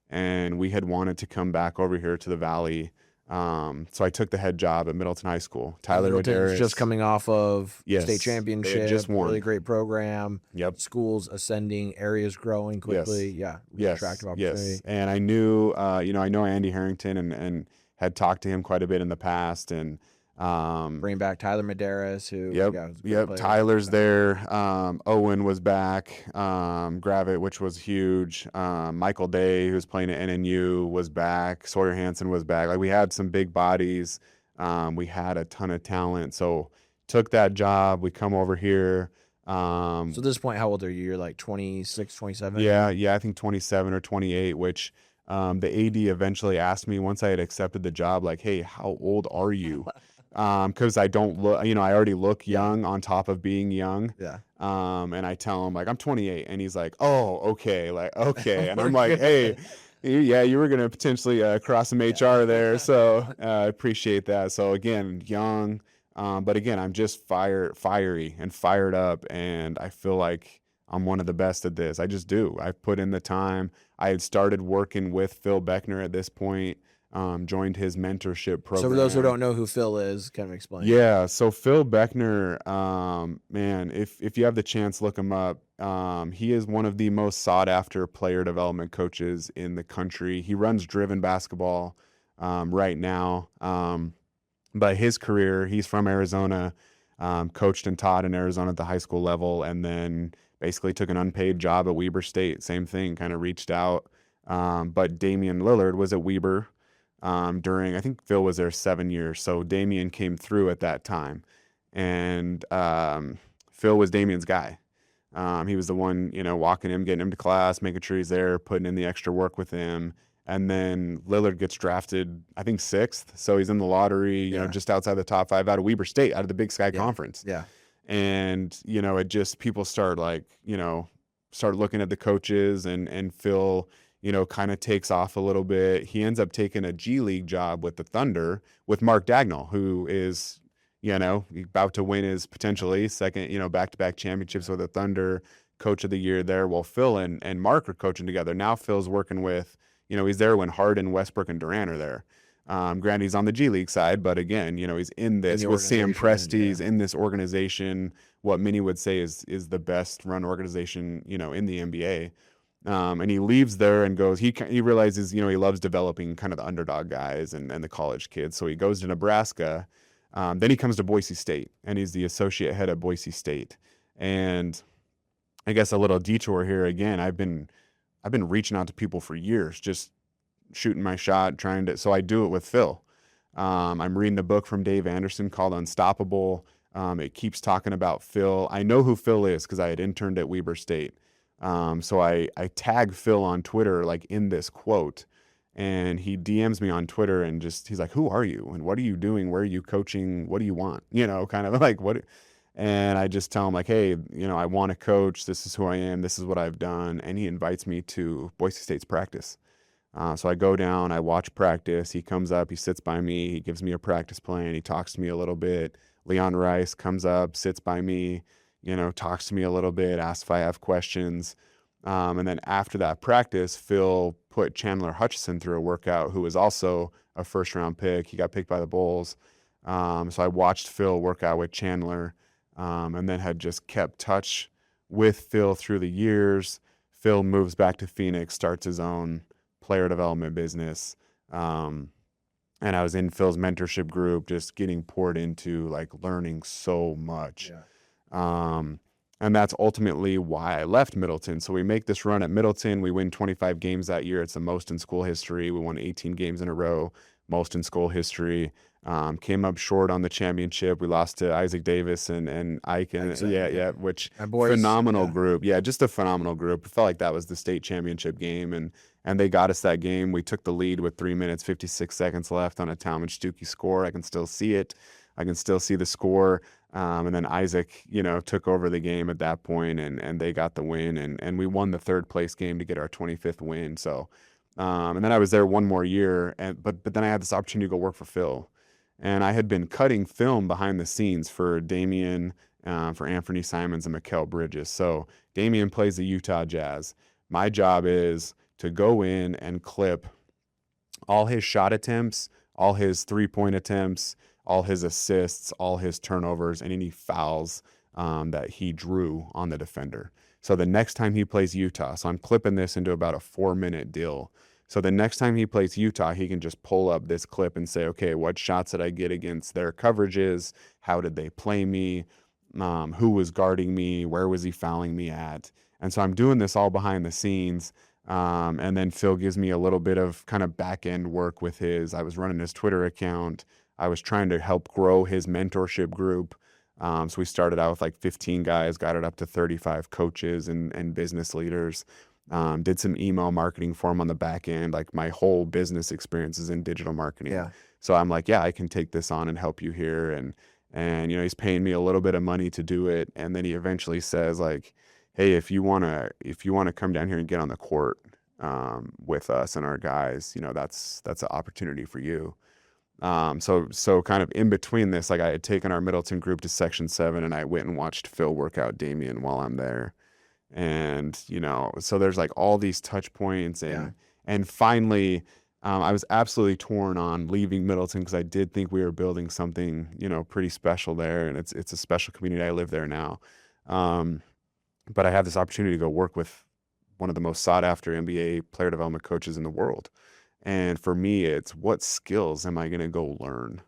And we had wanted to come back over here to the Valley. So I took the head job at Middleton High School. Tyler Medeiros, just coming off of Yes, state they championship, had just won. really great program. Yep. Schools ascending, areas growing quickly. Yeah, really attractive opportunity. Yes. And I knew, I know Andy Harrington and had talked to him quite a bit in the past. And Bring back Tyler Medeiros, who was a good player. Tyler's there. Owen was back. Gravett, which was huge. Michael Day, who was playing at NNU, was back. Sawyer Hansen was back. Like we had some big bodies. We had a ton of talent. So took that job. We come over here. So at this point, how old are you? You're like 26, 27? Yeah, I think 27 or 28, which the AD eventually asked me once I had accepted the job, like, hey, how old are you? Because I don't look, I already look young on top of being young. Yeah. And I tell him, like, I'm 28. And he's like, oh, okay. Like, okay. And I'm like, hey, yeah, you were going to potentially cross some HR there. So I appreciate that. So again, young. But again, I'm just fiery and fired up. And I feel like I'm one of the best at this. I just do. I've put in the time. I had started working with Phil Beckner at this point. Joined his mentorship program. So for those who don't know who Phil is, kind of explain. Yeah, so Phil Beckner, man, if you have the chance, look him up. He is one of the most sought after player development coaches in the country. He runs Driven Basketball right now. But his career, he's from Arizona, coached and taught in Arizona at the high school level, and then basically took an unpaid job at Weber State. Same thing, kind of reached out. But Damian Lillard was at Weber. I think Phil was there 7 years. So Damian came through at that time. And Phil was Damian's guy. He was the one, walking him, getting him to class, making sure he's there, putting in the extra work with him. And then Lillard gets drafted, I think 6th. So he's in the lottery, just outside the top 5 out of Weber State, out of the Big Sky Conference. Yeah. And, it just, people start start looking at the coaches and Phil, kind of takes off a little bit. He ends up taking a G League job with the Thunder with Mark Dagnall, who is, about to win his potentially second, back-to-back championships with the Thunder, coach of the year there. Well, Phil and Mark are coaching together. Now Phil's working with, he's there when Harden, Westbrook, and Durant are there. Granted, he's on the G League side, but again, he's in this with Sam Presti. He's in this organization, what many would say is the best run organization, in the NBA. And he leaves there and goes, he realizes, he loves developing kind of the underdog guys and the college kids. So he goes to Nebraska. Then he comes to Boise State, and he's the associate head at Boise State. And I guess a little detour here again. I've been reaching out to people for years, just shooting my shot, so I do it with Phil. I'm reading a book from Dave Anderson called Unstoppable. It keeps talking about Phil. I know who Phil is because I had interned at Weber State. So I tag Phil on Twitter, like in this quote, and he DMs me on Twitter and he's like, who are you? And what are you doing? Where are you coaching? What do you want? Kind of like what? And I just tell him like, hey, I want to coach. This is who I am. This is what I've done. And he invites me to Boise State's practice. So I go down, I watch practice. He comes up, he sits by me. He gives me a practice plan. He talks to me a little bit. Leon Rice comes up, sits by me. talks to me a little bit, asks if I have questions. And then after that practice, Phil put Chandler Hutchison through a workout, who was also a first round pick. He got picked by the Bulls. So I watched Phil work out with Chandler, and then had just kept touch with Phil through the years. Phil moves back to Phoenix, starts his own player development business. And I was in Phil's mentorship group, just getting poured into, like, learning so much. And that's ultimately why I left Middleton. So we make this run at Middleton. We win 25 games that year. It's the most in school history. We won 18 games in a row, most in school history. Came up short on the championship. We lost to Isaac Davis and Ike. And which phenomenal group. Yeah, just a phenomenal group. It felt like that was the state championship game. And they got us that game. We took the lead with 3 minutes, 56 seconds left on a Talmadge Stuckey score. I can still see it. I can still see the score. And then Isaac, took over the game at that point, and they got the win. And we won the third place game to get our 25th win. So, and then I was there one more year, but then I had this opportunity to go work for Phil. And I had been cutting film behind the scenes for Damian, for Anthony Simons and Mikal Bridges. So Damian plays the Utah Jazz. My job is to go in and clip all his shot attempts, all his three-point attempts, all his assists, all his turnovers, and any fouls that he drew on the defender. So the next time he plays Utah, so I'm clipping this into about a 4-minute deal. So the next time he plays Utah, he can just pull up this clip and say, okay, what shots did I get against their coverages? How did they play me? Who was guarding me? Where was he fouling me at? And so I'm doing this all behind the scenes. And then Phil gives me a little bit of kind of back end work with I was running his Twitter account. I was trying to help grow his mentorship group. So we started out with like 15 guys, got it up to 35 coaches and business leaders. Did some email marketing for him on the back end. Like, my whole business experience is in digital marketing. Yeah. So I'm like, yeah, I can take this on and help you here. And he's paying me a little bit of money to do it. And then he eventually says, like, hey, if you wanna come down here and get on the court with us and our guys, that's an opportunity for you. So kind of in between this, like, I had taken our Middleton group to Section 7, and I went and watched Phil work out Damian while I'm there. And, so there's like all these touch points. And finally, I was absolutely torn on leaving Middleton, because I did think we were building something, pretty special there. And it's a special community. I live there now. But I have this opportunity to go work with one of the most sought after NBA player development coaches in the world. And for me, it's, what skills am I going to go learn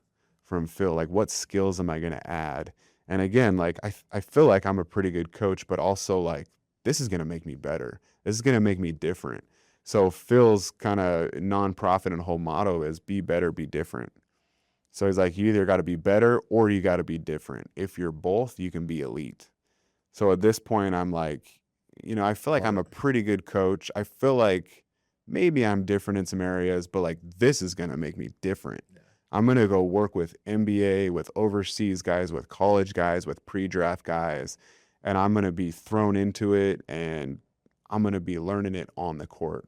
from Phil? Like, what skills am I going to add? And again, like, I feel like I'm a pretty good coach, but also, like, this is going to make me better. This is going to make me different. So Phil's kind of nonprofit and whole motto is be better, be different. So he's like, you either got to be better or you got to be different. If you're both, you can be elite. So at this point, I'm like, I feel like I'm a pretty good coach. I feel like maybe I'm different in some areas, but like, this is going to make me different. Yeah. I'm going to go work with NBA, with overseas guys, with college guys, with pre-draft guys, and I'm going to be thrown into it, and I'm going to be learning it on the court.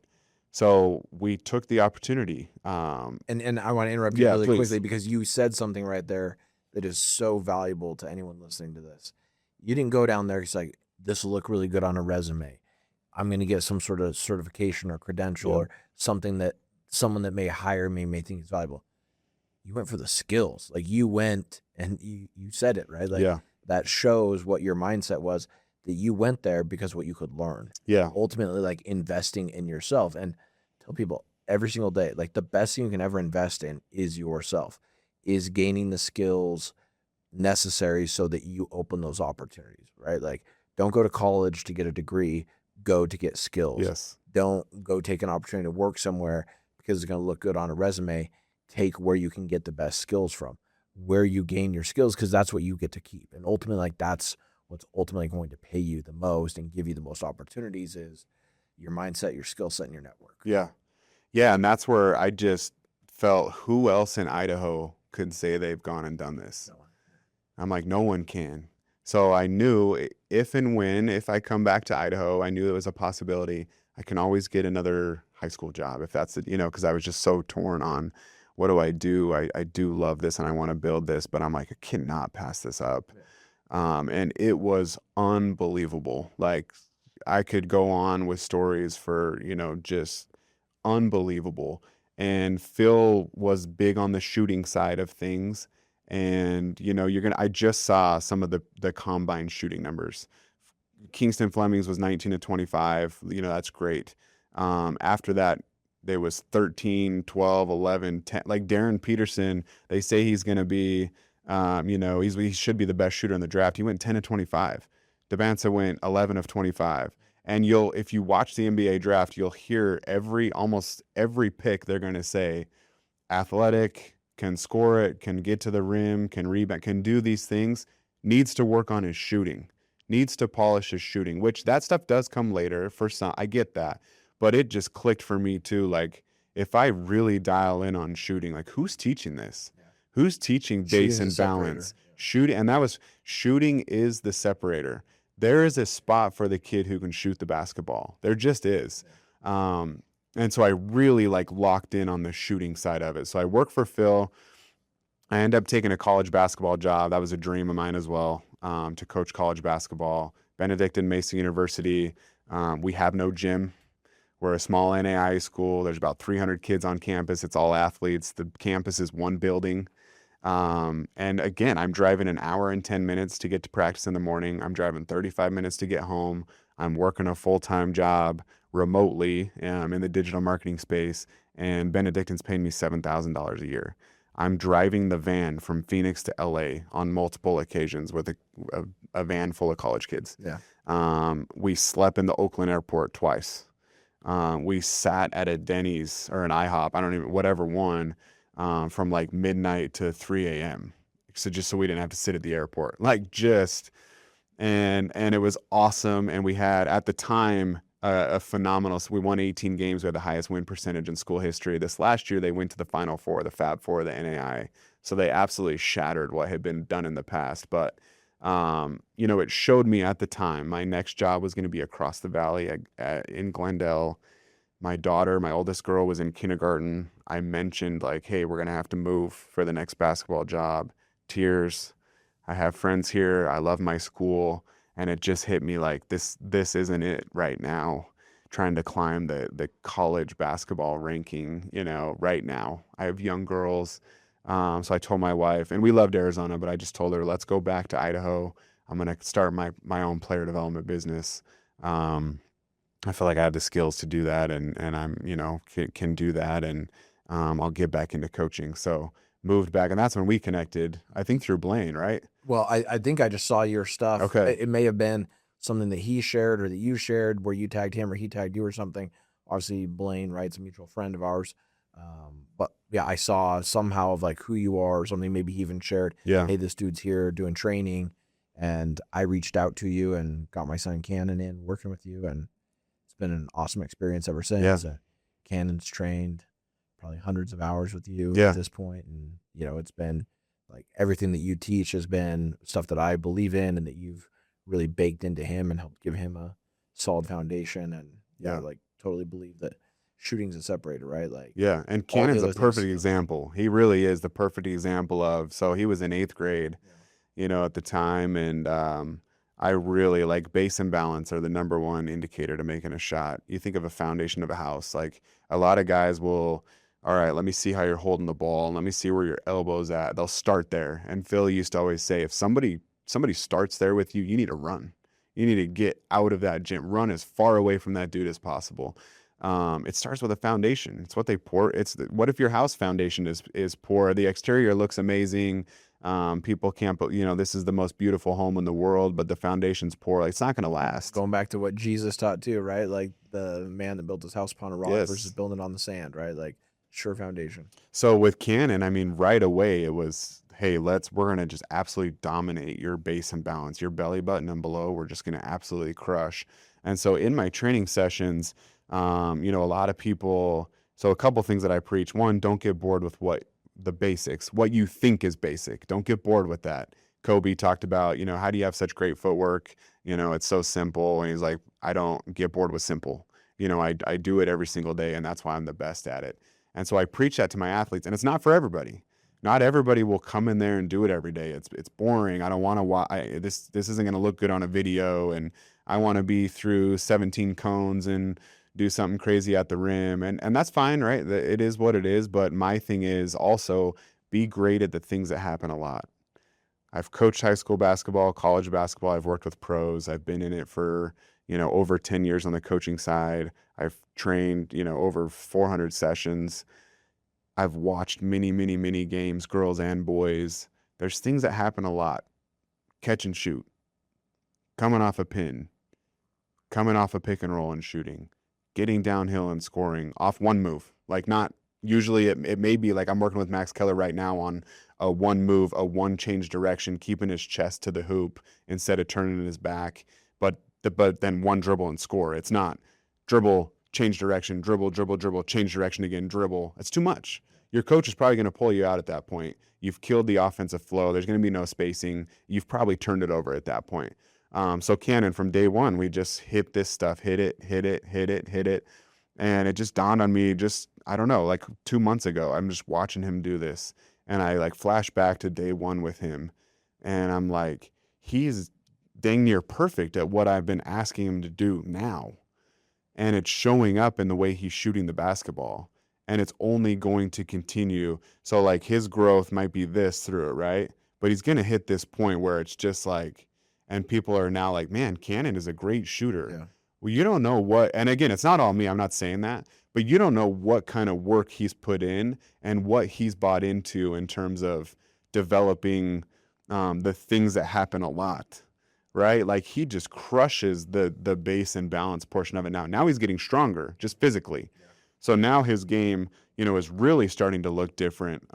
So we took the opportunity. And I want to interrupt you really quickly, because you said something right there that is so valuable to anyone listening to this. You didn't go down there because, like, this will look really good on a resume. I'm going to get some sort of certification or credential or something that someone that may hire me may think is valuable. You went for the skills. Like, you went and you said it, right? Like, that shows what your mindset was, that you went there because what you could learn. Yeah. Ultimately, like, investing in yourself. And tell people every single day, like, the best thing you can ever invest in is yourself, is gaining the skills necessary so that you open those opportunities, right? Like, don't go to college to get a degree, go to get skills. Yes. Don't go take an opportunity to work somewhere because it's going to look good on a resume. Take where you can get the best skills from, where you gain your skills, because that's what you get to keep. And ultimately, like, that's what's ultimately going to pay you the most and give you the most opportunities, is your mindset, your skill set, and your network. Yeah. Yeah. And that's where I just felt, who else in Idaho could say they've gone and done this? No one. I'm like, no one can. So I knew if I come back to Idaho, I knew it was a possibility. I can always get another high school job if that's it, because I was just so torn on, what do I do? I do love this and I want to build this, but I'm like, I cannot pass this up. And it was unbelievable. Like, I could go on with stories for, just unbelievable. And Phil was big on the shooting side of things. And, I just saw some of the combine shooting numbers. Kingston Fleming's was 19 to 25. That's great. After that, there was 13, 12, 11, 10. Like Darren Peterson, they say he's going to be, he should be the best shooter in the draft. He went 10 to 25. Debanza went 11 of 25. And if you watch the NBA draft, you'll hear almost every pick they're going to say, athletic, can score it, can get to the rim, can rebound, can do these things, needs to work on his shooting, needs to polish his shooting, which that stuff does come later for some. I get that. But it just clicked for me too. Like, if I really dial in on shooting, like, who's teaching this? Yeah. Who's teaching base and balance? Yeah. Shooting. And shooting is the separator. There is a spot for the kid who can shoot the basketball. There just is. Yeah. And so I really locked in on the shooting side of it. So I worked for Phil. I ended up taking a college basketball job. That was a dream of mine as well, to coach college basketball. Benedictine Mesa University. We have no gym. We're a small NAI school. There's about 300 kids on campus. It's all athletes. The campus is one building. And again, I'm driving an hour and 10 minutes to get to practice in the morning. I'm driving 35 minutes to get home. I'm working a full-time job remotely in the digital marketing space, and Benedictine's paying me $7,000 a year. I'm driving the van from Phoenix to LA on multiple occasions with a van full of college kids. Yeah. We slept in the Oakland airport twice. We sat at a Denny's or an IHOP, whatever one, from midnight to 3 a.m. So we didn't have to sit at the airport. And it was awesome. And we had, at the time, a phenomenal, so we won 18 games. We had the highest win percentage in school history. This last year, they went to the Final Four, the Fab Four, the NAI. So they absolutely shattered what had been done in the past. But, it showed me at the time my next job was going to be across the valley in Glendale. My daughter, my oldest girl, was in kindergarten. I mentioned, hey, we're going to have to move for the next basketball job. Tears. I have friends here. I love my school. And it just hit me this isn't it right now. Trying to climb the college basketball ranking, right now. I have young girls. So I told my wife, and we loved Arizona, but I just told her, let's go back to Idaho. I'm going to start my own player development business. I feel like I have the skills to do that, and I'm, can do that, and I'll get back into coaching. So moved back, and that's when we connected, I think through Blaine, right? Well, I think I just saw your stuff. Okay. It may have been something that he shared or that you shared where you tagged him or he tagged you or something. Obviously, Blaine, right, it's a mutual friend of ours. But yeah, I saw somehow of who you are or something. Maybe he even shared, yeah, hey, this dude's here doing training. And I reached out to you and got my son Cannon in working with you. And it's been an awesome experience ever since. Yeah. Cannon's trained probably hundreds of hours with you Yeah. at this point. And, it's been everything that you teach has been stuff that I believe in and that you've really baked into him and helped give him a solid foundation. And totally believe that shooting's a separator, right? Yeah. And Cannon's a perfect example. He really is the perfect example of, so he was in 8th grade, at the time. And, I really base and balance are the number one indicator to making a shot. You think of a foundation of a house, a lot of guys will, all right, let me see how you're holding the ball and let me see where your elbow's at. They'll start there. And Phil used to always say, if somebody starts there with you, you need to run. You need to get out of that gym, run as far away from that dude as possible. It starts with a foundation. It's what they pour. What if your house foundation is poor? The exterior looks amazing. People can't, this is the most beautiful home in the world, but the foundation's poor. It's not going to last. Going back to what Jesus taught too, right? The man that built his house upon a rock versus building it on the sand, right? Sure foundation. So with Cannon, right away it was, hey, we're going to just absolutely dominate your base and balance, your belly button and below. We're just going to absolutely crush. And so in my training sessions, a lot of people, so a couple things that I preach. One, don't get bored with the basics, what you think is basic. Don't get bored with that. Kobe talked about, how do you have such great footwork? It's so simple. And he's like, I don't get bored with simple. I do it every single day, and that's why I'm the best at it. And so I preach that to my athletes, and it's not for everybody. Not everybody will come in there and do it every day. It's boring. I don't want to watch. This isn't going to look good on a video, and I want to be through 17 cones and do something crazy at the rim, and that's fine, right? It is what it is. But my thing is also be great at the things that happen a lot. I've coached high school basketball, college basketball. I've worked with pros. I've been in it for, over 10 years on the coaching side. I've trained, over 400 sessions. I've watched many, many, many games, girls and boys. There's things that happen a lot. Catch and shoot, coming off a pin, coming off a pick and roll and shooting, getting downhill and scoring off one move. Like, not usually it may be like I'm working with Max Keller right now on a one move, a one change direction, keeping his chest to the hoop instead of turning his back. But then one dribble and score. It's not dribble, change direction, dribble, dribble, dribble, change direction again, dribble. It's too much. Your coach is probably going to pull you out at that point. You've killed the offensive flow. There's going to be no spacing. You've probably turned it over at that point. So Cannon, from day one, we just hit this stuff, hit it. And it just dawned on me I don't know, like 2 months ago, I'm just watching him do this. And I like flash back to day one with him. And I'm like, he's dang near perfect at what I've been asking him to do now. And it's showing up in the way he's shooting the basketball. And it's only going to continue. So like his growth might be this through it, right? But he's going to hit this point where it's just like, and people are now like, man, Cannon is a great shooter. Yeah. Well, you don't know what, and again, it's not all me, I'm not saying that, but you don't know what kind of work he's put in and what he's bought into in terms of developing the things that happen a lot, right? Like he just crushes the base and balance portion of it now. Now he's getting stronger, just physically. Yeah. So now his game, is really starting to look different.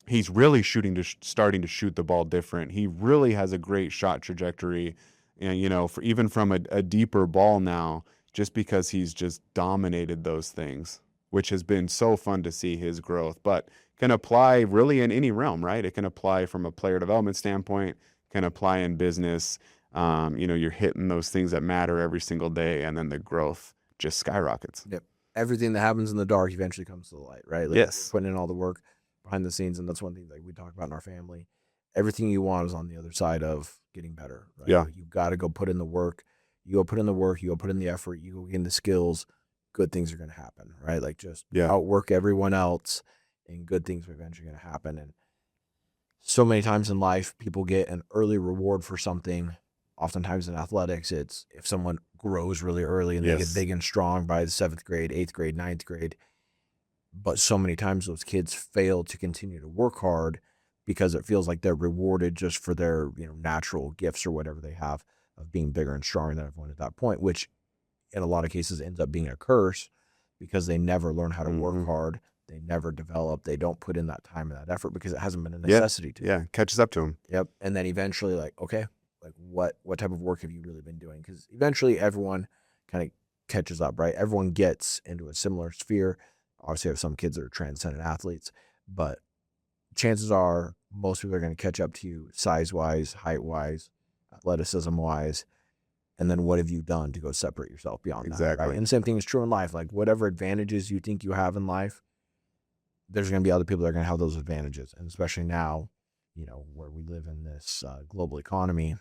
He's really starting to shoot the ball different. He really has a great shot trajectory. And, for even from a deeper ball now, just because he's just dominated those things, which has been so fun to see his growth, but can apply really in any realm, right? It can apply from a player development standpoint, can apply in business. You're hitting those things that matter every single day, and then the growth just skyrockets. Yep. Everything that happens in the dark eventually comes to the light, right? Like, yes. Putting in all the work behind the scenes, and that's one thing that we talk about in our family. Everything you want is on the other side of getting better, right? Yeah. You've got to go put in the work. You go put in the work, you go put in the effort, you go gain the skills, good things are going to happen, right? Like just outwork everyone else, and good things are eventually going to happen. And so many times in life, people get an early reward for something. Oftentimes in athletics, it's if someone grows really early and they get big and strong by the 7th grade, 8th grade, 9th grade. But so many times those kids fail to continue to work hard because it feels like they're rewarded just for their natural gifts or whatever they have of being bigger and stronger than everyone at that point, which in a lot of cases ends up being a curse because they never learn how to work hard. They never develop. They don't put in that time and that effort because it hasn't been a necessity to. Yeah, catches up to them. Yep. And then eventually, like, okay, like what type of work have you really been doing? Because eventually everyone kind of catches up, right? Everyone gets into a similar sphere. Obviously, I have some kids that are transcendent athletes, but chances are most people are going to catch up to you size-wise, height-wise, athleticism-wise, and then what have you done to go separate yourself beyond that? Right? And the same thing is true in life. Like whatever advantages you think you have in life, there's going to be other people that are going to have those advantages. And especially now, where we live in this global economy,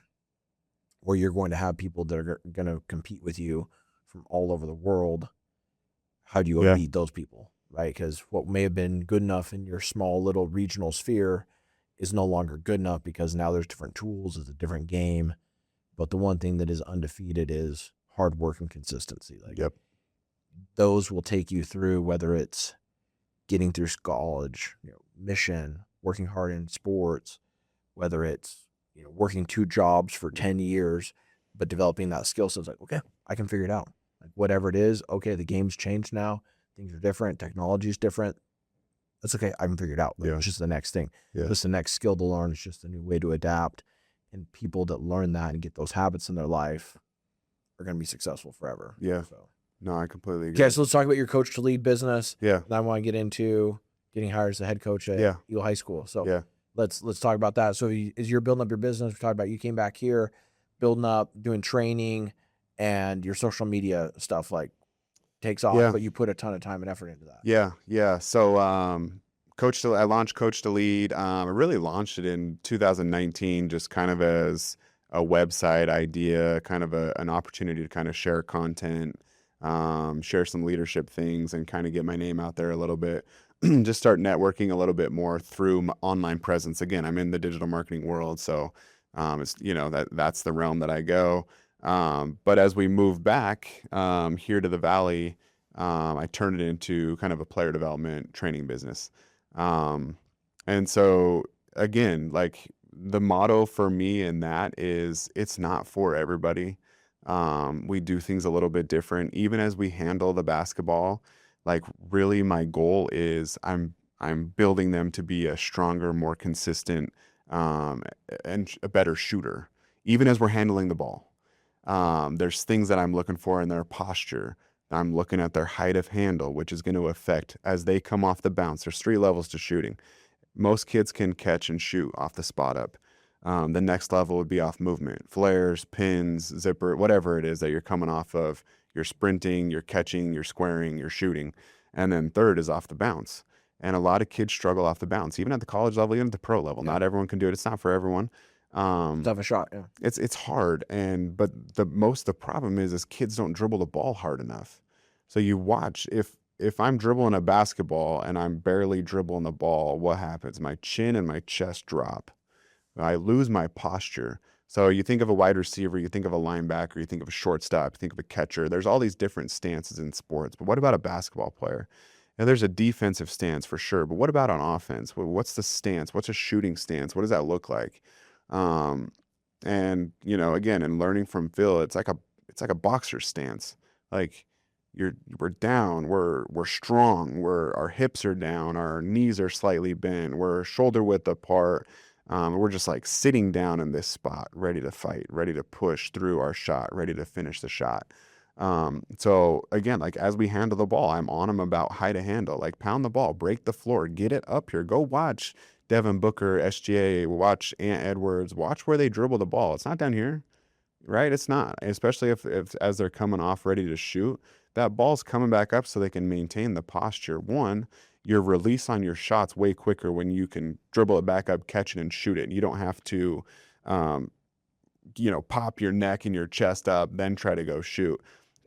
where you're going to have people that are going to compete with you from all over the world. How do you go beat those people, right? Because what may have been good enough in your small little regional sphere is no longer good enough because now there's different tools, it's a different game. But the one thing that is undefeated is hard work and consistency. Like those will take you through, whether it's getting through college, mission, working hard in sports, whether it's working 2 jobs for 10 years, but developing that skill set. It's like, okay, I can figure it out. Like whatever it is, okay, the game's changed now. Things are different. Technology's different. That's okay. I can figure it out. Like, it's just the next thing. Just the next skill to learn. It's just a new way to adapt. And people that learn that and get those habits in their life are going to be successful forever. Yeah. So. No, I completely agree. Okay, so let's talk about your coach to lead business. Yeah. And I want to get into getting hired as the head coach at Eagle High School. So let's talk about that. So as you're building up your business, we talked about you came back here, building up, doing training, and your social media stuff like takes off, but you put a ton of time and effort into that. Yeah. So I launched Coach to Lead. I really launched it in 2019, just kind of as a website idea, kind of an opportunity to kind of share content, share some leadership things, and kind of get my name out there a little bit. Just start networking a little bit more through my online presence. Again, I'm in the digital marketing world, so it's that's the realm that I go. But as we move back here to the Valley, I turned it into kind of a player development training business. Um, and so again, like the motto for me in that is it's not for everybody. We do things a little bit different. Even as we handle the basketball, like really my goal is I'm building them to be a stronger, more consistent, um, and a better shooter, even as we're handling the ball. There's things that I'm looking for in their posture. I'm looking at their height of handle, which is going to affect as they come off the bounce. There's 3 levels to shooting. Most kids can catch and shoot off the spot up. The next level would be off movement, flares, pins, zipper, whatever it is that you're coming off of. You're sprinting, you're catching, you're squaring, you're shooting. And then third is off the bounce. And a lot of kids struggle off the bounce, even at the college level, even at the pro level. Yeah. Not everyone can do it. It's not for everyone. Tough a shot. Yeah. It's hard, but the problem is kids don't dribble the ball hard enough. So you watch if I'm dribbling a basketball and I'm barely dribbling the ball, what happens? My chin and my chest drop. I lose my posture. So you think of a wide receiver, you think of a linebacker, you think of a shortstop, you think of a catcher. There's all these different stances in sports. But what about a basketball player? Now, there's a defensive stance for sure, but what about on offense? What's the stance? What's a shooting stance? What does that look like? Um, and again, in learning from Phil, it's like a boxer stance. Like we're down, we're strong, our hips are down, our knees are slightly bent, we're shoulder width apart. We're just like sitting down in this spot, ready to fight, ready to push through our shot, ready to finish the shot. So again, like as we handle the ball, I'm on them about how to handle, like pound the ball, break the floor, get it up here, go watch Devin Booker, SGA, watch Ant Edwards, watch where they dribble the ball. It's not down here, right? It's not, especially if as they're coming off ready to shoot, that ball's coming back up so they can maintain the posture. One, your release on your shots way quicker when you can dribble it back up, catch it, and shoot it. You don't have to, um, pop your neck and your chest up, then try to go shoot.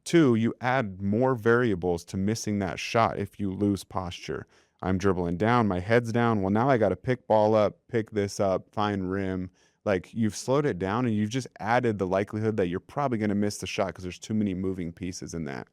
Two, you add more variables to missing that shot if you lose posture. I'm dribbling down, my head's down. Well, now I got to pick ball up, pick this up, find rim. Like you've slowed it down and you've just added the likelihood that you're probably going to miss the shot because there's too many moving pieces in that.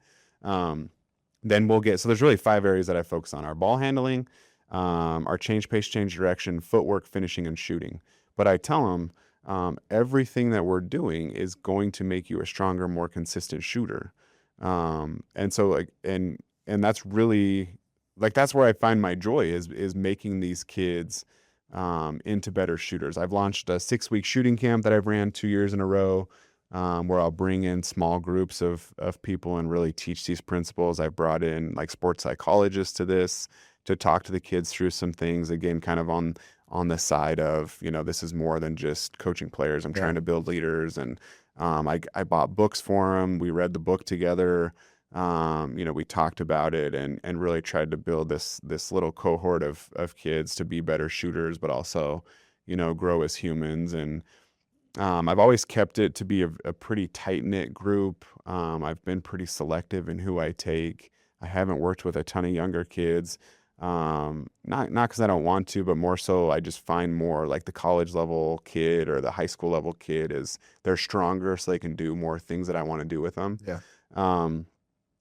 Then so there's really 5 areas that I focus on: our ball handling, our change pace, change direction, footwork, finishing, and shooting. But I tell them everything that we're doing is going to make you a stronger, more consistent shooter. And so and that's really that's where I find my joy is making these kids into better shooters. I've launched a 6-week shooting camp that I've ran 2 years in a row, where I'll bring in small groups of people and really teach these principles. I've brought in like sports psychologists to this to talk to the kids through some things, again, kind of on the side of, this is more than just coaching players. I'm trying to build leaders. And I bought books for them. We read the book together. We talked about it and really tried to build this little cohort of kids to be better shooters, but also, grow as humans. And I've always kept it to be a pretty tight-knit group. I've been pretty selective in who I take. I haven't worked with a ton of younger kids. Not because I don't want to, but more so I just find more like the college level kid or the high school level kid they're stronger, so they can do more things that I want to do with them. Yeah.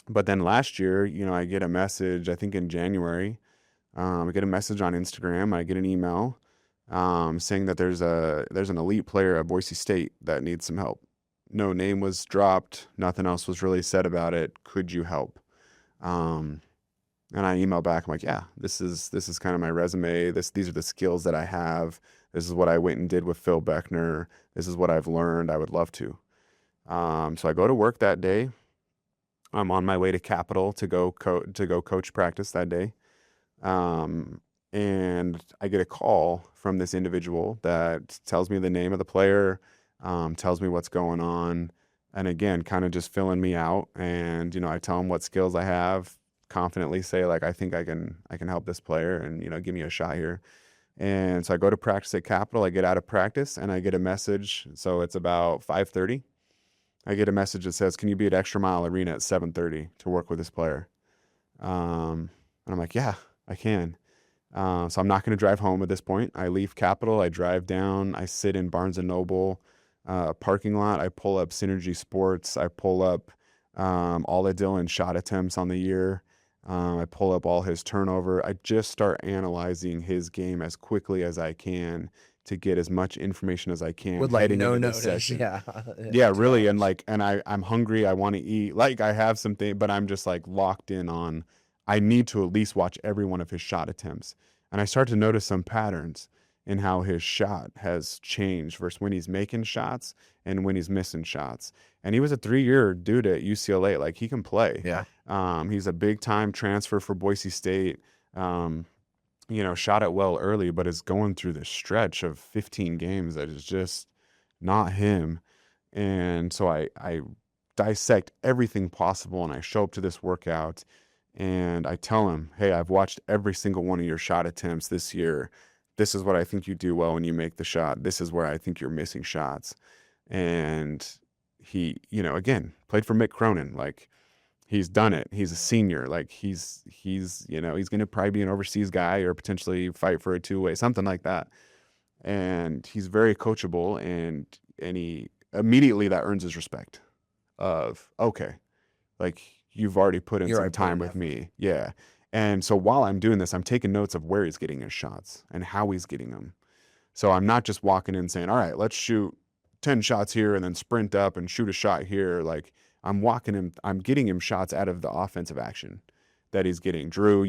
But then last year, I get a message, I think in January, I get a message on Instagram, I get an email saying that there's an elite player at Boise State that needs some help. No name was dropped, nothing else was really said about it. Could you help? And I email back, I'm like, yeah, this is kind of my resume. These are the skills that I have. This is what I went and did with Phil Beckner. This is what I've learned. I would love to. So I go to work that day. I'm on my way to Capitol to go coach practice that day. And I get a call from this individual that tells me the name of the player, tells me what's going on, and again, kind of just filling me out. And I tell him what skills I have, confidently say like, I think I can help this player, and give me a shot here. And so I go to practice at Capitol. I get out of practice and I get a message. So it's about 5:30. I get a message that says, "Can you be at Extra Mile Arena at 7:30 to work with this player?" And I'm like, "Yeah, I can." So I'm not going to drive home at this point. I leave Capitol. I drive down. I sit in Barnes and Noble parking lot. I pull up Synergy Sports. I pull up all of Dylan's shot attempts on the year. I pull up all his turnover. I just start analyzing his game as quickly as I can to get as much information as I can With like heading no into this notice. session. Yeah. Yeah, 2 really. And hours. I'm hungry. I want to eat. Like I have something, but I'm just like locked in on, I need to at least watch every one of his shot attempts. And I start to notice some patterns in how his shot has changed versus when he's making shots and when he's missing shots. And he was a 3-year dude at UCLA. Like he can play. Yeah. He's a big time transfer for Boise State. Shot it well early, but is going through this stretch of 15 games that is just not him. And so I dissect everything possible, and I show up to this workout and I tell him, "Hey, I've watched every single one of your shot attempts this year. This is what I think you do well when you make the shot. This is where I think you're missing shots." And he, again, played for Mick Cronin. Like he's done it. He's a senior. Like he's going to probably be an overseas guy or potentially fight for a two-way, something like that. And he's very coachable, and he immediately, that earns his respect of, okay, like you've already put in You're some right. Put time in with effort. me. Yeah. And so while I'm doing this, I'm taking notes of where he's getting his shots and how he's getting them. So I'm not just walking in saying, "All right, let's shoot 10 shots here and then sprint up and shoot a shot here." Like I'm getting him shots out of the offensive action that he's getting. Drew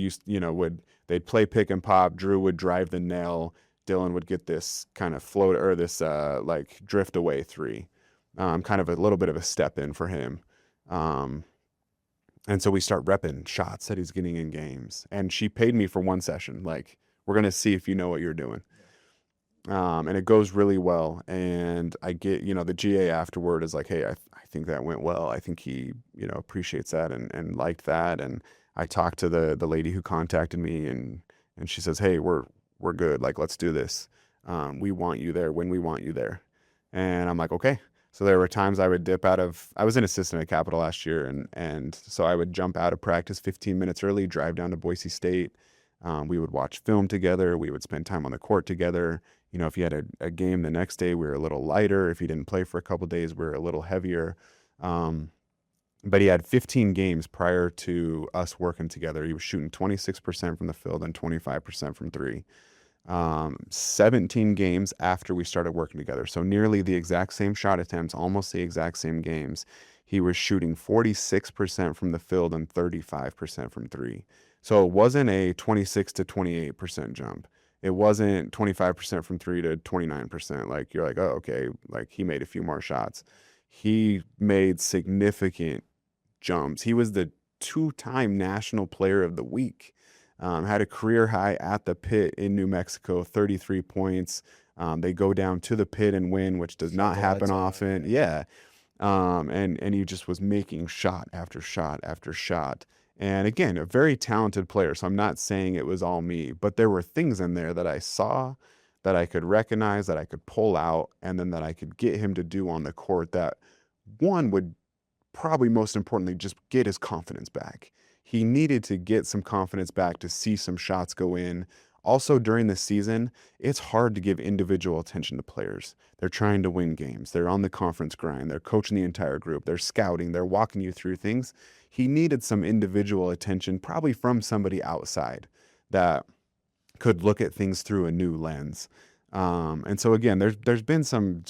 they'd play pick and pop. Drew would drive the nail. Dylan would get this kind of float, or this like drift away three, kind of a little bit of a step in for him. And so we start repping shots that he's getting in games. And she paid me for one session. Like, we're going to see if you know what you're doing. And it goes really well. And I get, the GA afterward is like, "Hey, I think that went well. I think he, appreciates that and liked that." And I talked to the lady who contacted me, and she says, "Hey, we're good. Like, let's do this. We want you there when we want you there." And I'm like, "Okay." So there were times I would dip out of, I was an assistant at Capitol last year. And so I would jump out of practice 15 minutes early, drive down to Boise State. We would watch film together. We would spend time on the court together. If you had a game the next day, we were a little lighter. If he didn't play for a couple of days, we were a little heavier. But he had 15 games prior to us working together. He was shooting 26% from the field and 25% from three. 17 games after we started working together. So nearly the exact same shot attempts, almost the exact same games. He was shooting 46% from the field and 35% from three. So it wasn't a 26 to 28% jump. It wasn't 25% from three to 29%. Like you're like, "Oh, okay." Like he made a few more shots. He made significant jumps. He was the 2-time National Player of the Week. Had a career high at the pit in New Mexico, 33 points. They go down to the pit and win, which does not happen often. Yeah. And he just was making shot after shot after shot. And again, a very talented player. So I'm not saying it was all me, but there were things in there that I saw, that I could recognize, that I could pull out, and then that I could get him to do on the court that, one, would probably most importantly just get his confidence back. He needed to get some confidence back to see some shots go in. Also, during the season, it's hard to give individual attention to players. They're trying to win games. They're on the conference grind. They're coaching the entire group. They're scouting. They're walking you through things. He needed some individual attention, probably from somebody outside that could look at things through a new lens. And so again, there's been some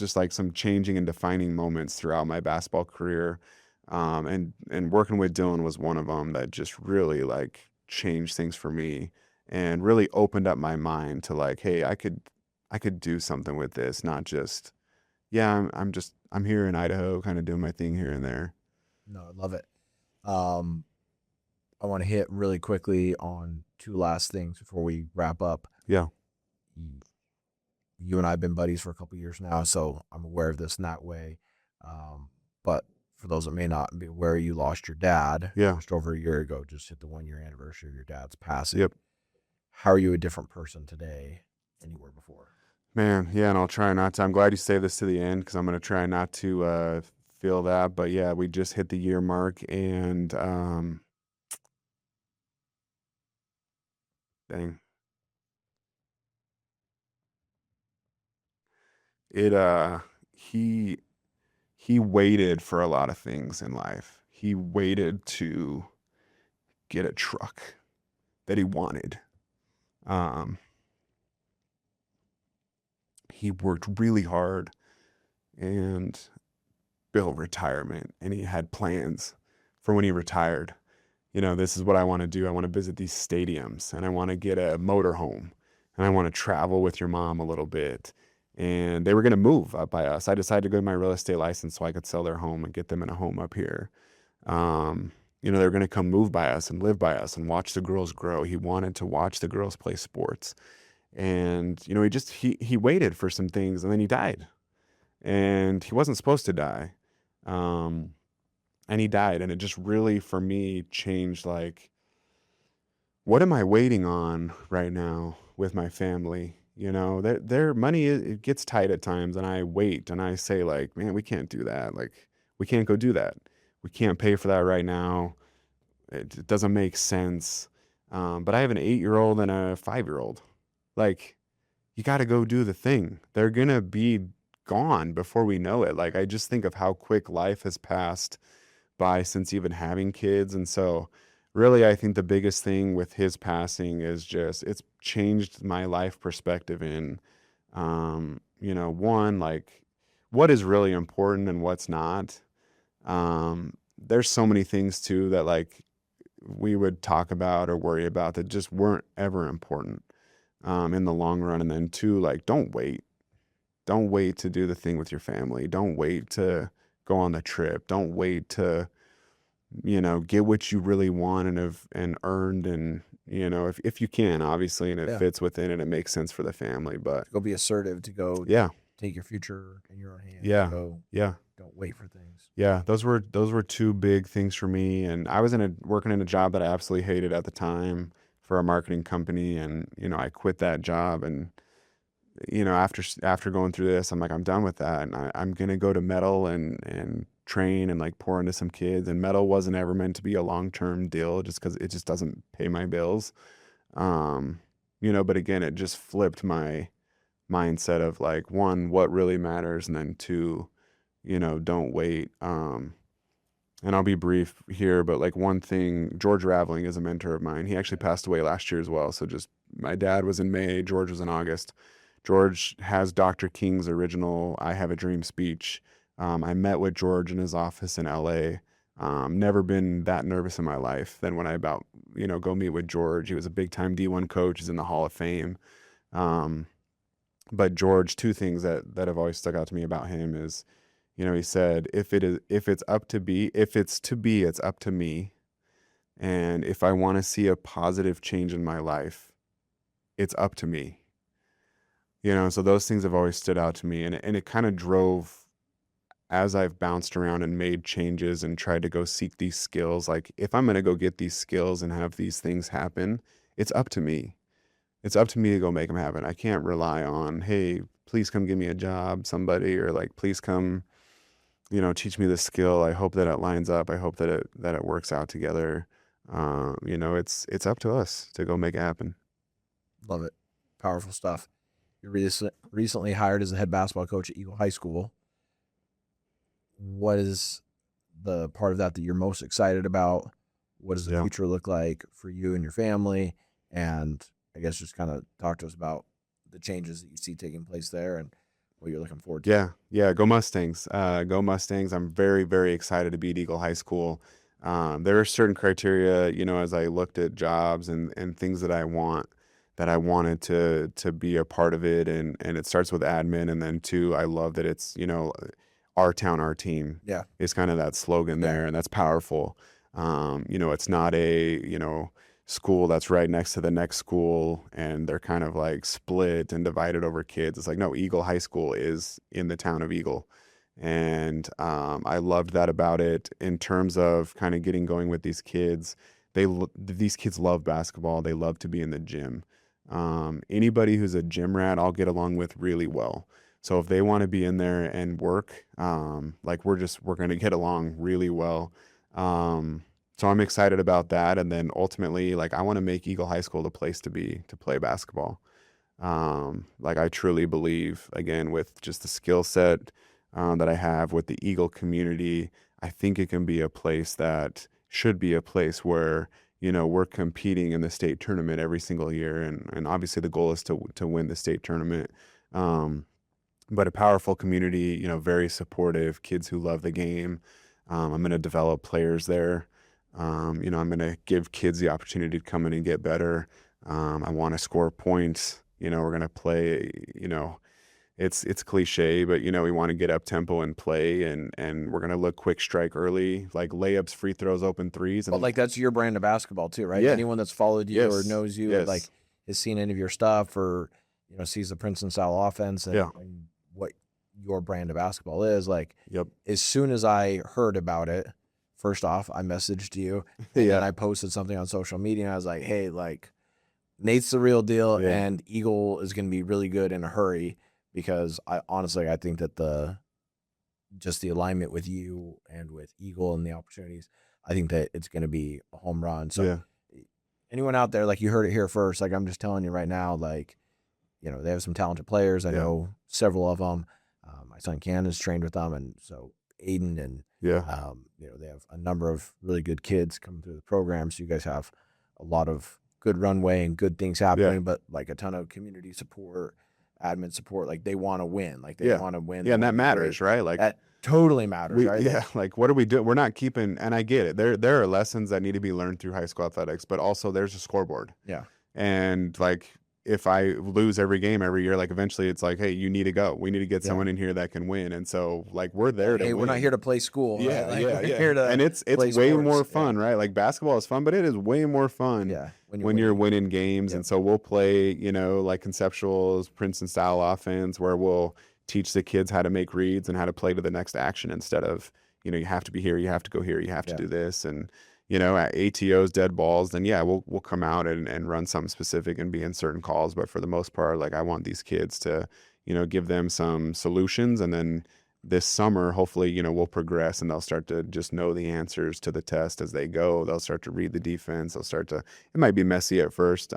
changing and defining moments throughout my basketball career. And working with Dylan was one of them that just really like changed things for me and really opened up my mind to like, hey, I could do something with this, not just, yeah, I'm here in Idaho kind of doing my thing here and there. No, I love it. I want to hit really quickly on 2 last things before we wrap up. Yeah. You and I have been buddies for a couple years now, so I'm aware of this in that way. But for those that may not be aware, you lost your dad Yeah. just over a year ago, just hit the 1 year anniversary of your dad's passing. Yep. How are you a different person today than you were before? Man, yeah, and I'll try not to. I'm glad you saved this to the end because I'm going to try not to feel that. But yeah, we just hit the year mark, and dang, it he waited for a lot of things in life. He waited to get a truck that he wanted. Um, he worked really hard and built retirement, and he had plans for when he retired. You know, this is what I want to do. I want to visit these stadiums, and I want to get a motorhome, and I want to travel with your mom a little bit. And they were going to move up by us. I decided to go to my real estate license so I could sell their home and get them in a home up here. You know, they were going to come move by us and live by us and watch the girls grow. He wanted to watch the girls play sports. And, you know, he waited for some things, and then he died. And he wasn't supposed to die. And he died, and it just really, for me, changed, like, what am I waiting on right now with my family? You know, their money, it gets tight at times, and I wait, and I say, like, man, we can't do that. Like, we can't go do that. We can't pay for that right now. It doesn't make sense. But I have an 8-year-old and a 5-year-old. Like, you got to go do the thing. They're gonna be gone before we know it. Like, I just think of how quick life has passed by since even having kids. And so really, I think the biggest thing with his passing is just it's changed my life perspective in you know, one, like, what is really important and what's not. There's so many things too that, like, we would talk about or worry about that just weren't ever important in the long run. And then two, like, don't wait. Don't wait to do the thing with your family. Don't wait to go on the trip. Don't wait to, you know, get what you really want and have and earned. And, you know, if you can, obviously, and it Yeah. fits within it, it makes sense for the family. But Go be assertive, to go yeah, take your future in your own hands. yeah, Go, yeah, don't wait for things. yeah. Those were two big things for me. And I was working in a job that I absolutely hated at the time for a marketing company. And, you know, I quit that job. And, you know, after going through this, I'm like, I'm done with that, and I'm gonna go to Mettle and train and, like, pour into some kids. And Mettle wasn't ever meant to be a long-term deal, just because it just doesn't pay my bills. Um, you know, but again, it just flipped my mindset of, like, one, what really matters, and then two, you know, don't wait. And I'll be brief here, but, like, one thing, George Raveling is a mentor of mine. He actually passed away last year as well. So just, my dad was in May, George was in August. George has Dr. King's original I Have a Dream speech. I met with George in his office in LA. Never been that nervous in my life than when I about, you know, go meet with George. He was a big time D1 coach. He's in the Hall of Fame. Um, but George, two things that have always stuck out to me about him is, you know, he said, if it's to be, it's up to me. And if I want to see a positive change in my life, it's up to me. You know, so those things have always stood out to me, and it kind of drove as I've bounced around and made changes and tried to go seek these skills. Like, if I'm going to go get these skills and have these things happen, it's up to me. It's up to me to go make them happen. I can't rely on, hey, please come give me a job, somebody, or, like, please come, you know, teach me the skill. I hope that it lines up. I hope that it works out together. You know, it's up to us to go make it happen. Love it. Powerful stuff. You're recently hired as the head basketball coach at Eagle High School. What is the part of that you're most excited about? What does the Yeah. future look like for you and your family? And I guess just kind of talk to us about the changes that you see taking place there and what you're looking forward to. Yeah. Go Mustangs. Go Mustangs. I'm very, very excited to be at Eagle High School. There are certain criteria, you know, as I looked at jobs and things that I wanted to be a part of it. And it starts with admin. And then two, I love that it's, you know, our town, our team. Yeah. Is kind of that slogan there. And that's powerful. You know, it's not a, you know, school that's right next to the next school and they're kind of, like, split and divided over kids. It's like, no, Eagle High School is in the town of Eagle. And I loved that about it. In terms of kind of getting going with these kids, these kids love basketball. They love to be in the gym. Anybody who's a gym rat, I'll get along with really well. So if they want to be in there and work, like we're going to get along really well. So I'm excited about that. And then ultimately, like I want to make Eagle High School the place to be to play basketball. Like I truly believe, again, with just the skill set that I have with the Eagle community, I think it can be a place that should be a place where, you know, we're competing in the state tournament every single year. And obviously the goal is to win the state tournament. But a powerful community, you know, very supportive, kids who love the game. I'm going to develop players there. You know, I'm going to give kids the opportunity to come in and get better. I want to score points. You know, we're going to play, you know, it's cliche, but you know, we want to get up tempo and play, and we're going to look quick strike early, like layups, free throws, open threes. And But like that's your brand of basketball too, right? Yeah. Anyone that's followed you or Yes. knows you, Yes. like has seen any of your stuff, or you know sees the Princeton style offense and, Yeah. and what your brand of basketball is. Like, Yep. as soon as I heard about it, first off, I messaged you, and Yeah. then I posted something on social media. And I was like, hey, like Nate's the real deal, Yeah. and Eagle is going to be really good in a hurry, because I honestly I think that the alignment with you and with Eagle and the opportunities, I think that it's going to be a home run. So Yeah. anyone out there, like you heard it here first, like I'm just telling you right now, like, you know, they have some talented players. I Yeah. know several of them. My son Ken has trained with them, and so Aiden and Yeah. you know, they have a number of really good kids coming through the program. So you guys have a lot of good runway and good things happening, but like a ton of community support, admin support. Like they want to win. Like they Yeah. want to win. Yeah. And They that wanna be matters, great. right? Like That totally matters, right? yeah, like what are we doing? We're not keeping, and I get it. There are lessons that need to be learned through high school athletics, but also there's a scoreboard. Yeah. And like if I lose every game every year, like eventually it's like, hey, you need to go. We need to get Yeah. someone in here that can win. And so like we're there to Hey, win. we're not here to play school. Yeah, right? Like, yeah, we're yeah. here to And it's play way sports. more Yeah. fun, right? Like basketball is fun, but it is way more fun Yeah. when you're winning games. Yep. And so we'll play, you know, like conceptual Princeton style offense where we'll teach the kids how to make reads and how to play to the next action instead of, you know, you have to be here, you have to go here, you have to do this. And, you know, at ATOs, dead balls, then yeah, we'll come out and run something specific and be in certain calls. But for the most part, like I want these kids to, you know, give them some solutions. And then this summer, hopefully, you know, we'll progress and they'll start to just know the answers to the test as they go. They'll start to read the defense. They'll start to, it might be messy at first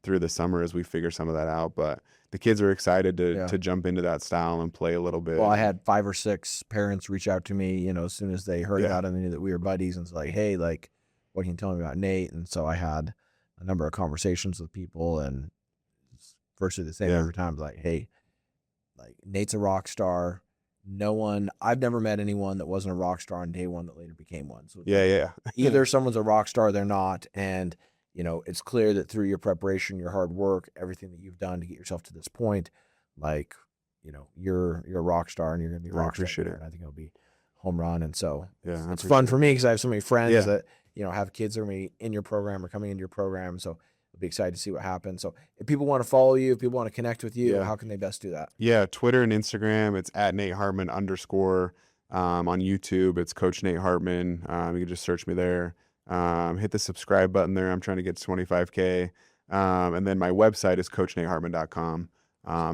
through the summer as we figure some of that out. But the kids are excited to jump into that style and play a little bit. Well, I had 5 or 6 parents reach out to me, you know, as soon as they heard about it and they knew that we were buddies, and it's like, hey, like, what can you tell me about Nate? And so I had a number of conversations with people, and it's virtually the same every time. Like, hey, like Nate's a rock star. I've never met anyone that wasn't a rock star on day one that later became one. So either someone's a rock star, they're not, and you know, it's clear that through your preparation, your hard work, everything that you've done to get yourself to this point, like, you know, you're a rock star, and you're going to be a rock star. Appreciate it. And I think it'll be home run. And so Yeah, it's fun for me because I have so many friends that, you know, have kids that are gonna be in your program or coming into your program. So I'll be excited to see what happens. So if people want to follow you, if people want to connect with you, how can they best do that? Yeah, Twitter and Instagram, it's at Nate Hartman _. On YouTube, it's Coach Nate Hartman. You can just search me there. Hit the subscribe button there. I'm trying to get to 25K. And then my website is coachnatehartman.com.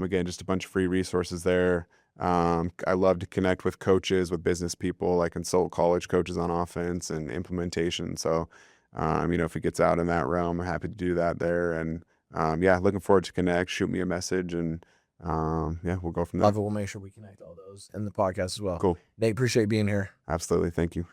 Again, just a bunch of free resources there. I love to connect with coaches, with business people. I consult college coaches on offense and implementation. So, you know, if it gets out in that realm, I'm happy to do that there. And looking forward to connect. Shoot me a message, and we'll go from there. Love it. We'll make sure we connect all those in the podcast as well. Cool. Nate, appreciate being here. Absolutely. Thank you.